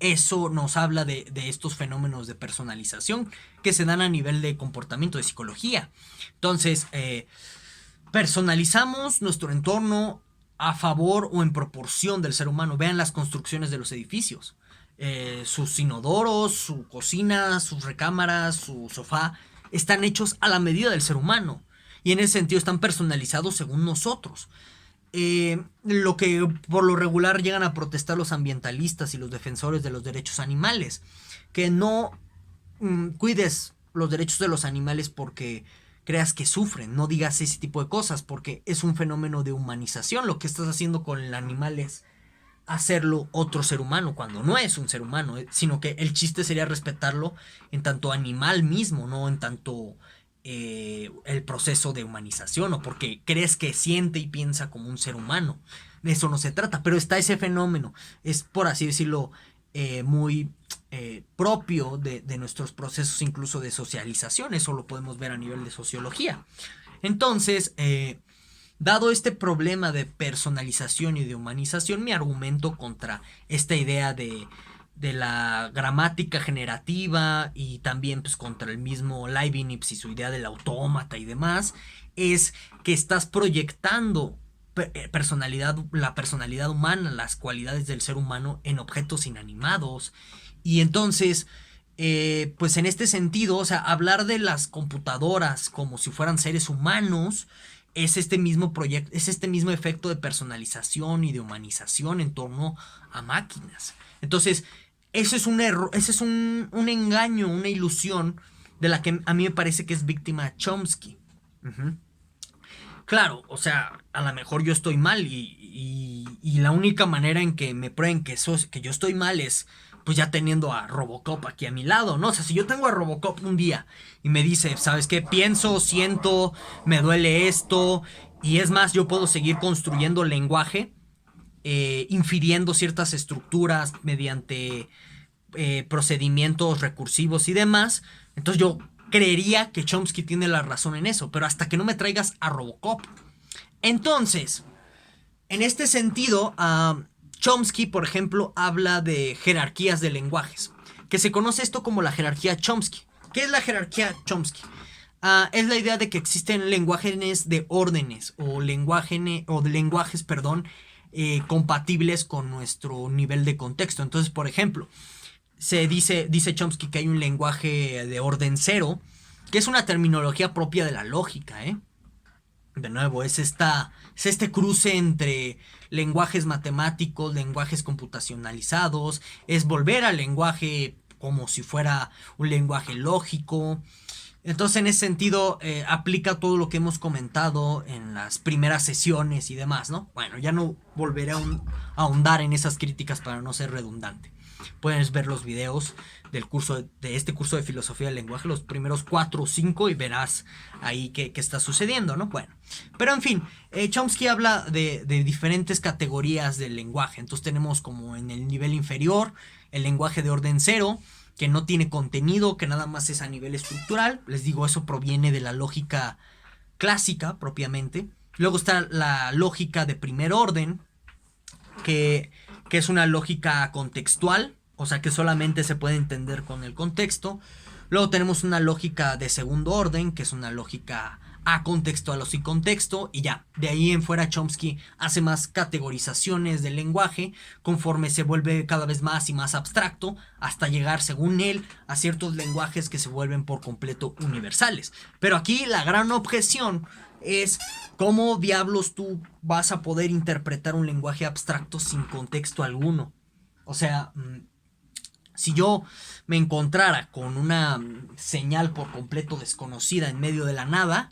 eso nos habla de estos fenómenos de personalización que se dan a nivel de comportamiento, de psicología. Entonces, personalizamos nuestro entorno a favor o en proporción del ser humano. Vean las construcciones de los edificios. Sus inodoros, su cocina, sus recámaras, su sofá, están hechos a la medida del ser humano. Y en ese sentido están personalizados según nosotros. Lo que por lo regular llegan a protestar los ambientalistas y los defensores de los derechos animales. Que no cuides los derechos de los animales porque creas que sufren. No digas ese tipo de cosas porque es un fenómeno de humanización. Lo que estás haciendo con el animal es hacerlo otro ser humano cuando no es un ser humano, sino que el chiste sería respetarlo en tanto animal mismo, no en tanto el proceso de humanización o porque crees que siente y piensa como un ser humano. De eso no se trata, pero está ese fenómeno. Es, por así decirlo, muy propio de nuestros procesos incluso de socialización. Eso lo podemos ver a nivel de sociología. Entonces, dado este problema de personalización y de humanización, mi argumento contra esta idea de la gramática generativa y también pues contra el mismo Leibniz y su idea del autómata y demás, es que estás proyectando la personalidad humana, las cualidades del ser humano en objetos inanimados. Y entonces, pues en este sentido, o sea, hablar de las computadoras como si fueran seres humanos es este mismo proyecto, es este mismo efecto de personalización y de humanización en torno a máquinas. Entonces, eso es un error, ese es un engaño, una ilusión de la que a mí me parece que es víctima Chomsky. Claro, o sea, a lo mejor yo estoy mal y la única manera en que me prueben que yo estoy mal es pues ya teniendo a Robocop aquí a mi lado, ¿no? O sea, si yo tengo a Robocop un día y me dice, ¿sabes qué? Pienso, siento, me duele esto, y es más, yo puedo seguir construyendo lenguaje, infiriendo ciertas estructuras mediante procedimientos recursivos y demás, entonces yo creería que Chomsky tiene la razón en eso, pero hasta que no me traigas a Robocop. Entonces, en este sentido, Chomsky, por ejemplo, habla de jerarquías de lenguajes, que se conoce esto como la jerarquía Chomsky. ¿Qué es la jerarquía Chomsky? Es la idea de que existen lenguajes de órdenes o lenguajes, perdón, compatibles con nuestro nivel de contexto. Entonces, por ejemplo, dice Chomsky que hay un lenguaje de orden cero, que es una terminología propia de la lógica, ¿eh? De nuevo, es este cruce entre lenguajes matemáticos, lenguajes computacionalizados, es volver al lenguaje como si fuera un lenguaje lógico. Entonces, en ese sentido, aplica todo lo que hemos comentado en las primeras sesiones y demás, ¿no? Bueno, ya no volveré a ahondar en esas críticas para no ser redundante. Puedes ver los videos de este curso de filosofía del lenguaje, los primeros 4 o 5, y verás ahí qué está sucediendo, ¿no? Bueno, pero en fin, Chomsky habla de diferentes categorías del lenguaje. Entonces tenemos como en el nivel inferior el lenguaje de orden cero, que no tiene contenido, que nada más es a nivel estructural. Les digo, eso proviene de la lógica clásica propiamente. Luego está la lógica de primer orden, que es una lógica contextual, o sea que solamente se puede entender con el contexto. Luego tenemos una lógica de segundo orden, que es una lógica acontextual o sin contexto, y ya, de ahí en fuera Chomsky hace más categorizaciones del lenguaje conforme se vuelve cada vez más y más abstracto, hasta llegar, según él, a ciertos lenguajes que se vuelven por completo universales. Pero aquí la gran objeción es cómo diablos tú vas a poder interpretar un lenguaje abstracto sin contexto alguno. O sea, si yo me encontrara con una señal por completo desconocida en medio de la nada,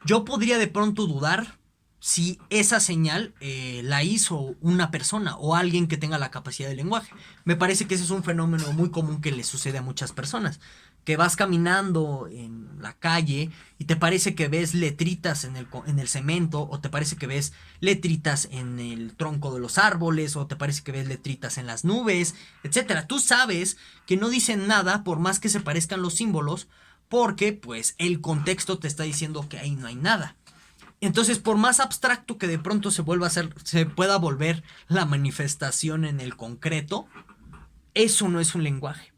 yo podría de pronto dudar si esa señal la hizo una persona o alguien que tenga la capacidad de lenguaje. Me parece que ese es un fenómeno muy común que le sucede a muchas personas. Que vas caminando en la calle y te parece que ves letritas en el cemento, o te parece que ves letritas en el tronco de los árboles, o te parece que ves letritas en las nubes, etcétera. Tú sabes que no dicen nada por más que se parezcan los símbolos, porque pues el contexto te está diciendo que ahí no hay nada. Entonces, por más abstracto que de pronto se pueda volver la manifestación en el concreto, eso no es un lenguaje.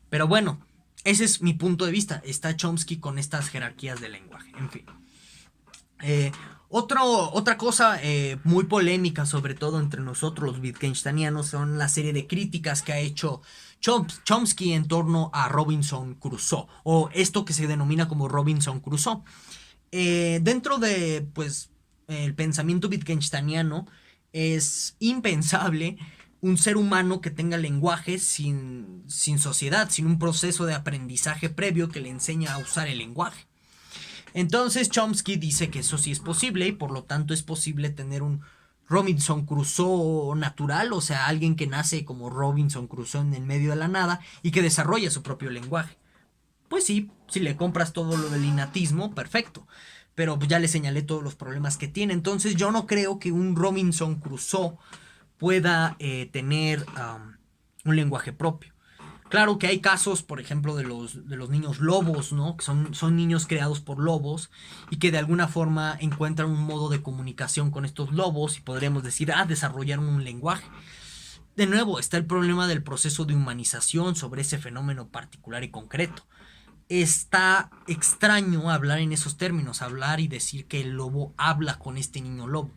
Pero bueno, ese es mi punto de vista. Está Chomsky con estas jerarquías del lenguaje. En fin. Otra cosa muy polémica, sobre todo entre nosotros los Wittgensteinianos, son la serie de críticas que ha hecho Chomsky en torno a Robinson Crusoe, o esto que se denomina como Robinson Crusoe. Dentro de, pues, el pensamiento wittgensteiniano, es impensable un ser humano que tenga lenguaje sin sociedad, sin un proceso de aprendizaje previo que le enseña a usar el lenguaje. Entonces Chomsky dice que eso sí es posible, y por lo tanto es posible tener un Robinson Crusoe natural, o sea, alguien que nace como Robinson Crusoe en el medio de la nada y que desarrolla su propio lenguaje. Pues sí, si le compras todo lo del innatismo, perfecto. Pero pues ya le señalé todos los problemas que tiene. Entonces yo no creo que un Robinson Crusoe pueda tener un lenguaje propio. Claro que hay casos, por ejemplo, de los niños lobos, ¿no? Que son niños creados por lobos y que de alguna forma encuentran un modo de comunicación con estos lobos y podríamos decir, desarrollaron un lenguaje. De nuevo, está el problema del proceso de humanización sobre ese fenómeno particular y concreto. Está extraño hablar en esos términos, hablar y decir que el lobo habla con este niño lobo,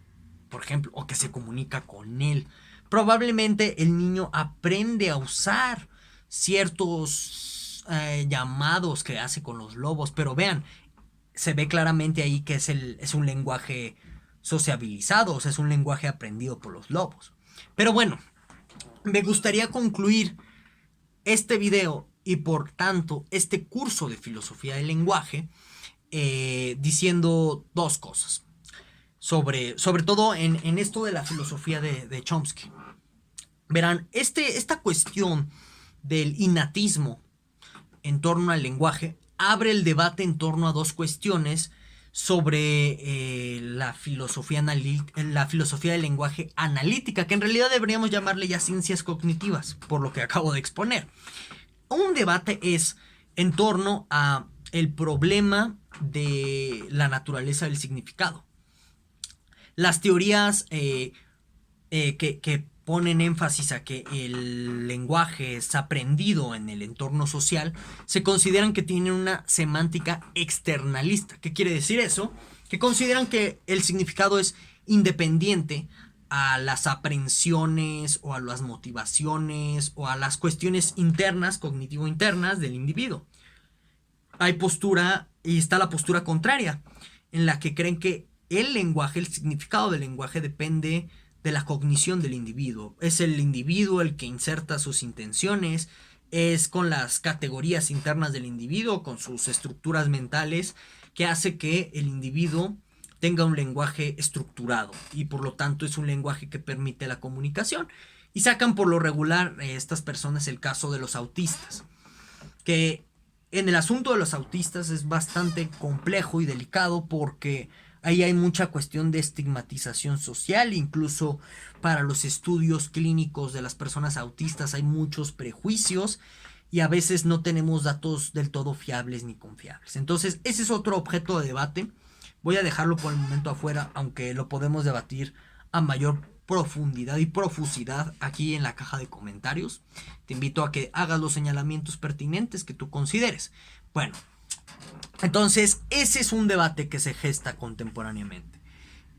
por ejemplo, o que se comunica con él. Probablemente el niño aprende a usar ciertos llamados que hace con los lobos, pero vean, se ve claramente ahí que es un lenguaje sociabilizado, o sea, es un lenguaje aprendido por los lobos. Pero bueno, me gustaría concluir este video y por tanto este curso de filosofía del lenguaje diciendo dos cosas. Sobre todo en esto de la filosofía de Chomsky. Verán, esta cuestión del innatismo en torno al lenguaje abre el debate en torno a dos cuestiones sobre la filosofía del lenguaje analítica, que en realidad deberíamos llamarle ya ciencias cognitivas, por lo que acabo de exponer. Un debate es en torno a el problema de la naturaleza del significado. Las teorías que ponen énfasis a que el lenguaje es aprendido en el entorno social se consideran que tienen una semántica externalista. ¿Qué quiere decir eso? Que consideran que el significado es independiente a las aprehensiones o a las motivaciones o a las cuestiones internas, cognitivo-internas del individuo. Hay postura, y está la postura contraria, en la que creen que el lenguaje, el significado del lenguaje depende de la cognición del individuo. Es el individuo el que inserta sus intenciones, es con las categorías internas del individuo, con sus estructuras mentales, que hace que el individuo tenga un lenguaje estructurado y por lo tanto es un lenguaje que permite la comunicación. Y sacan por lo regular estas personas el caso de los autistas, que en el asunto de los autistas es bastante complejo y delicado porque ahí hay mucha cuestión de estigmatización social, incluso para los estudios clínicos de las personas autistas hay muchos prejuicios y a veces no tenemos datos del todo fiables ni confiables. Entonces, ese es otro objeto de debate. Voy a dejarlo por el momento afuera, aunque lo podemos debatir a mayor profundidad y profusidad aquí en la caja de comentarios. Te invito a que hagas los señalamientos pertinentes que tú consideres. Bueno, entonces ese es un debate que se gesta contemporáneamente.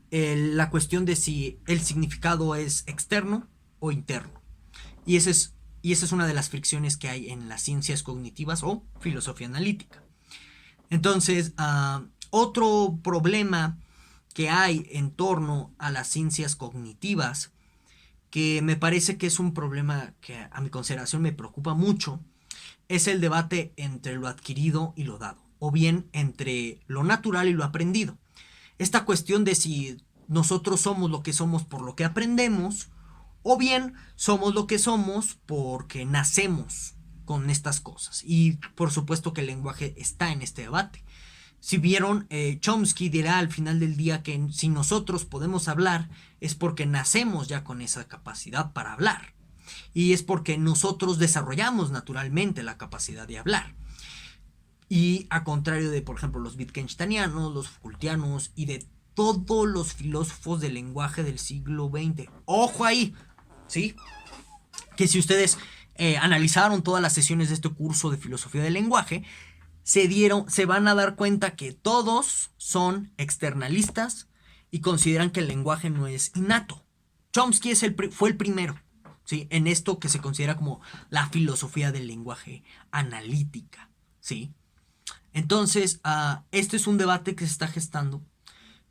La cuestión de si el significado es externo o interno. Y esa es una de las fricciones que hay en las ciencias cognitivas o filosofía analítica. Entonces, otro problema que hay en torno a las ciencias cognitivas, que me parece que es un problema que a mi consideración me preocupa mucho, es el debate entre lo adquirido y lo dado, o bien entre lo natural y lo aprendido. Esta cuestión de si nosotros somos lo que somos por lo que aprendemos, o bien somos lo que somos porque nacemos con estas cosas. Y por supuesto que el lenguaje está en este debate. Si vieron, Chomsky dirá al final del día que si nosotros podemos hablar es porque nacemos ya con esa capacidad para hablar. Y es porque nosotros desarrollamos naturalmente la capacidad de hablar. Y a contrario de, por ejemplo, los Wittgensteinianos, los Foucaultianos y de todos los filósofos del lenguaje del siglo XX. ¡Ojo ahí! ¿Sí? Que si ustedes analizaron todas las sesiones de este curso de filosofía del lenguaje, se van a dar cuenta que todos son externalistas y consideran que el lenguaje no es innato. Chomsky fue el primero, ¿sí? En esto que se considera como la filosofía del lenguaje analítica, ¿sí? Entonces, este es un debate que se está gestando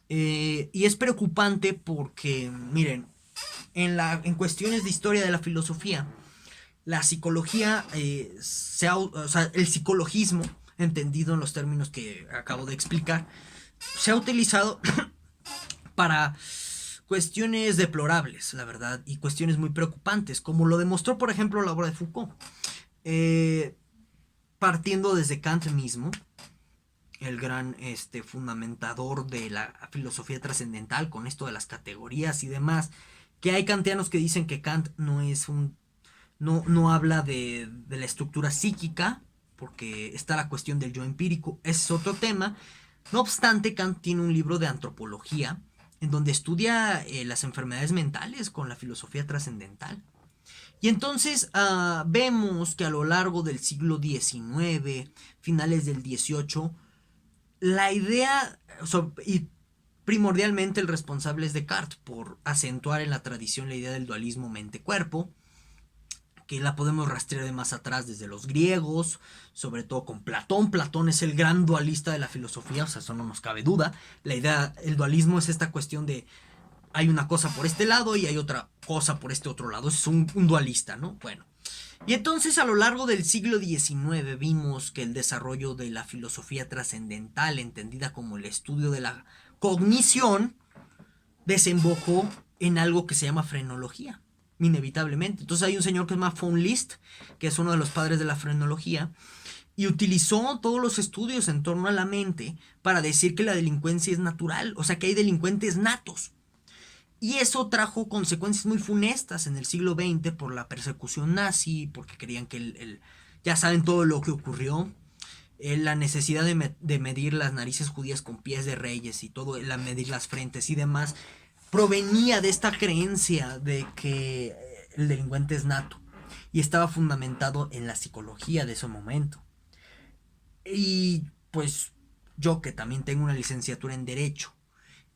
y es preocupante porque, miren, en cuestiones de historia de la filosofía, la psicología, o sea, el psicologismo, entendido en los términos que acabo de explicar, se ha utilizado para cuestiones deplorables, la verdad, y cuestiones muy preocupantes, como lo demostró, por ejemplo, la obra de Foucault. partiendo desde Kant mismo, el gran fundamentador de la filosofía trascendental, con esto de las categorías y demás, que hay kantianos que dicen que Kant no habla de la estructura psíquica, porque está la cuestión del yo empírico, ese es otro tema. No obstante, Kant tiene un libro de antropología en donde estudia las enfermedades mentales con la filosofía trascendental. Y entonces vemos que a lo largo del siglo XIX, finales del XVIII, la idea, y primordialmente el responsable es Descartes, por acentuar en la tradición la idea del dualismo mente-cuerpo, que la podemos rastrear de más atrás desde los griegos, sobre todo con Platón. Platón es el gran dualista de la filosofía, o sea, eso no nos cabe duda. La idea, el dualismo es esta cuestión de hay una cosa por este lado y hay otra cosa por este otro lado. Es un dualista, ¿no? Bueno. Y entonces a lo largo del siglo XIX vimos que el desarrollo de la filosofía trascendental, entendida como el estudio de la cognición, desembocó en algo que se llama frenología, inevitablemente. Entonces hay un señor que se llama von Liszt, que es uno de los padres de la frenología, y utilizó todos los estudios en torno a la mente para decir que la delincuencia es natural, o sea que hay delincuentes natos. Y eso trajo consecuencias muy funestas en el siglo XX por la persecución nazi, porque creían que ya saben todo lo que ocurrió, la necesidad de medir las narices judías con pies de reyes y todo, medir las frentes y demás, provenía de esta creencia de que el delincuente es nato y estaba fundamentado en la psicología de ese momento. Y pues yo, que también tengo una licenciatura en Derecho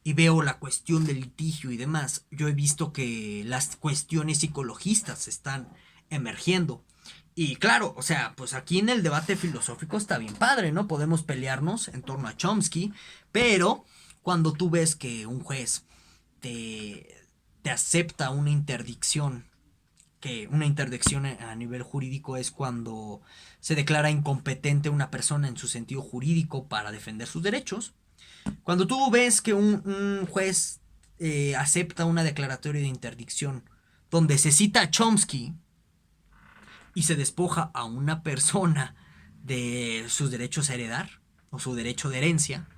y veo la cuestión del litigio y demás, yo he visto que las cuestiones psicologistas están emergiendo. Y claro, o sea, pues aquí en el debate filosófico está bien padre, ¿no? Podemos pelearnos en torno a Chomsky, pero cuando tú ves que un juez te acepta una interdicción, que una interdicción a nivel jurídico es cuando se declara incompetente una persona en su sentido jurídico para defender sus derechos. Cuando tú ves que un juez acepta una declaratoria de interdicción donde se cita a Chomsky y se despoja a una persona de sus derechos a heredar o su derecho de herencia,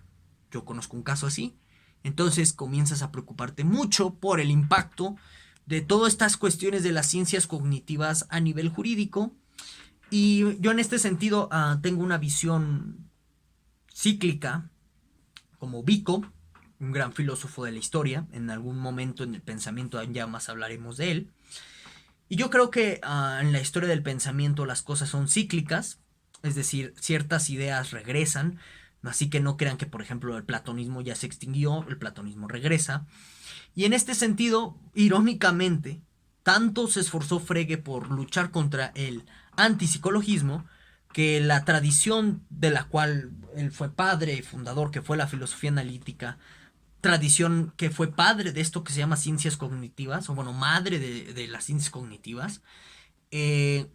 yo conozco un caso así, entonces comienzas a preocuparte mucho por el impacto de todas estas cuestiones de las ciencias cognitivas a nivel jurídico. Y yo en este sentido tengo una visión cíclica, como Vico, un gran filósofo de la historia. En algún momento en el pensamiento ya más hablaremos de él. Y yo creo que en la historia del pensamiento las cosas son cíclicas, es decir, ciertas ideas regresan, así que no crean que, por ejemplo, el platonismo ya se extinguió, el platonismo regresa. Y en este sentido, irónicamente, tanto se esforzó Frege por luchar contra el antipsicologismo, que la tradición de la cual él fue padre y fundador, que fue la filosofía analítica, tradición que fue padre de esto que se llama ciencias cognitivas, o bueno, madre de las ciencias cognitivas, eh,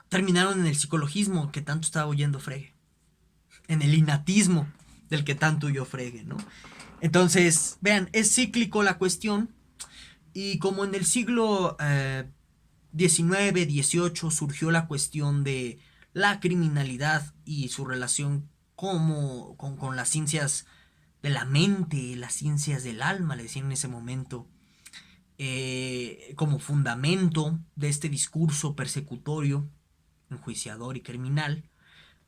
terminaron en el psicologismo que tanto estaba oyendo Frege, en el innatismo del que tanto huyó Frege, ¿no? Entonces, vean, es cíclico la cuestión, y como en el siglo XIX, XVIII surgió la cuestión de la criminalidad y su relación con las ciencias de la mente, las ciencias del alma, le decían en ese momento, como fundamento de este discurso persecutorio, enjuiciador y criminal,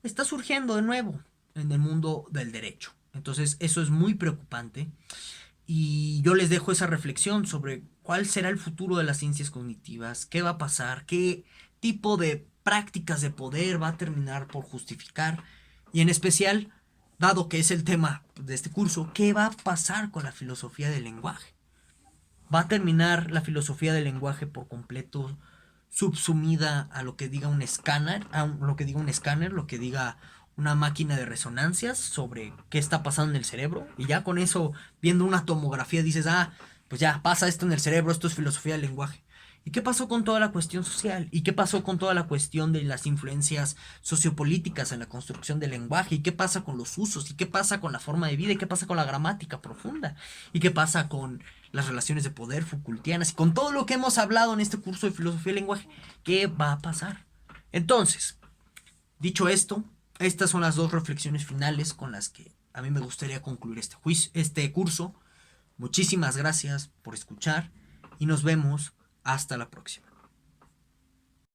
está surgiendo de nuevo en el mundo del derecho. Entonces eso es muy preocupante y yo les dejo esa reflexión sobre cuál será el futuro de las ciencias cognitivas, qué va a pasar, qué tipo de prácticas de poder va a terminar por justificar y en especial, dado que es el tema de este curso, qué va a pasar con la filosofía del lenguaje. ¿Va a terminar la filosofía del lenguaje por completo subsumida a lo que diga un escáner, lo que diga una máquina de resonancias sobre qué está pasando en el cerebro? Y ya con eso, viendo una tomografía, dices, pues ya pasa esto en el cerebro, esto es filosofía del lenguaje. ¿Y qué pasó con toda la cuestión social? ¿Y qué pasó con toda la cuestión de las influencias sociopolíticas en la construcción del lenguaje? ¿Y qué pasa con los usos? ¿Y qué pasa con la forma de vida? ¿Y qué pasa con la gramática profunda? ¿Y qué pasa con las relaciones de poder Foucaultianas? Y con todo lo que hemos hablado en este curso de filosofía del lenguaje, ¿qué va a pasar? Entonces, Dicho esto, estas son las dos reflexiones finales con las que a mí me gustaría concluir este curso. Muchísimas gracias por escuchar y nos vemos hasta la próxima.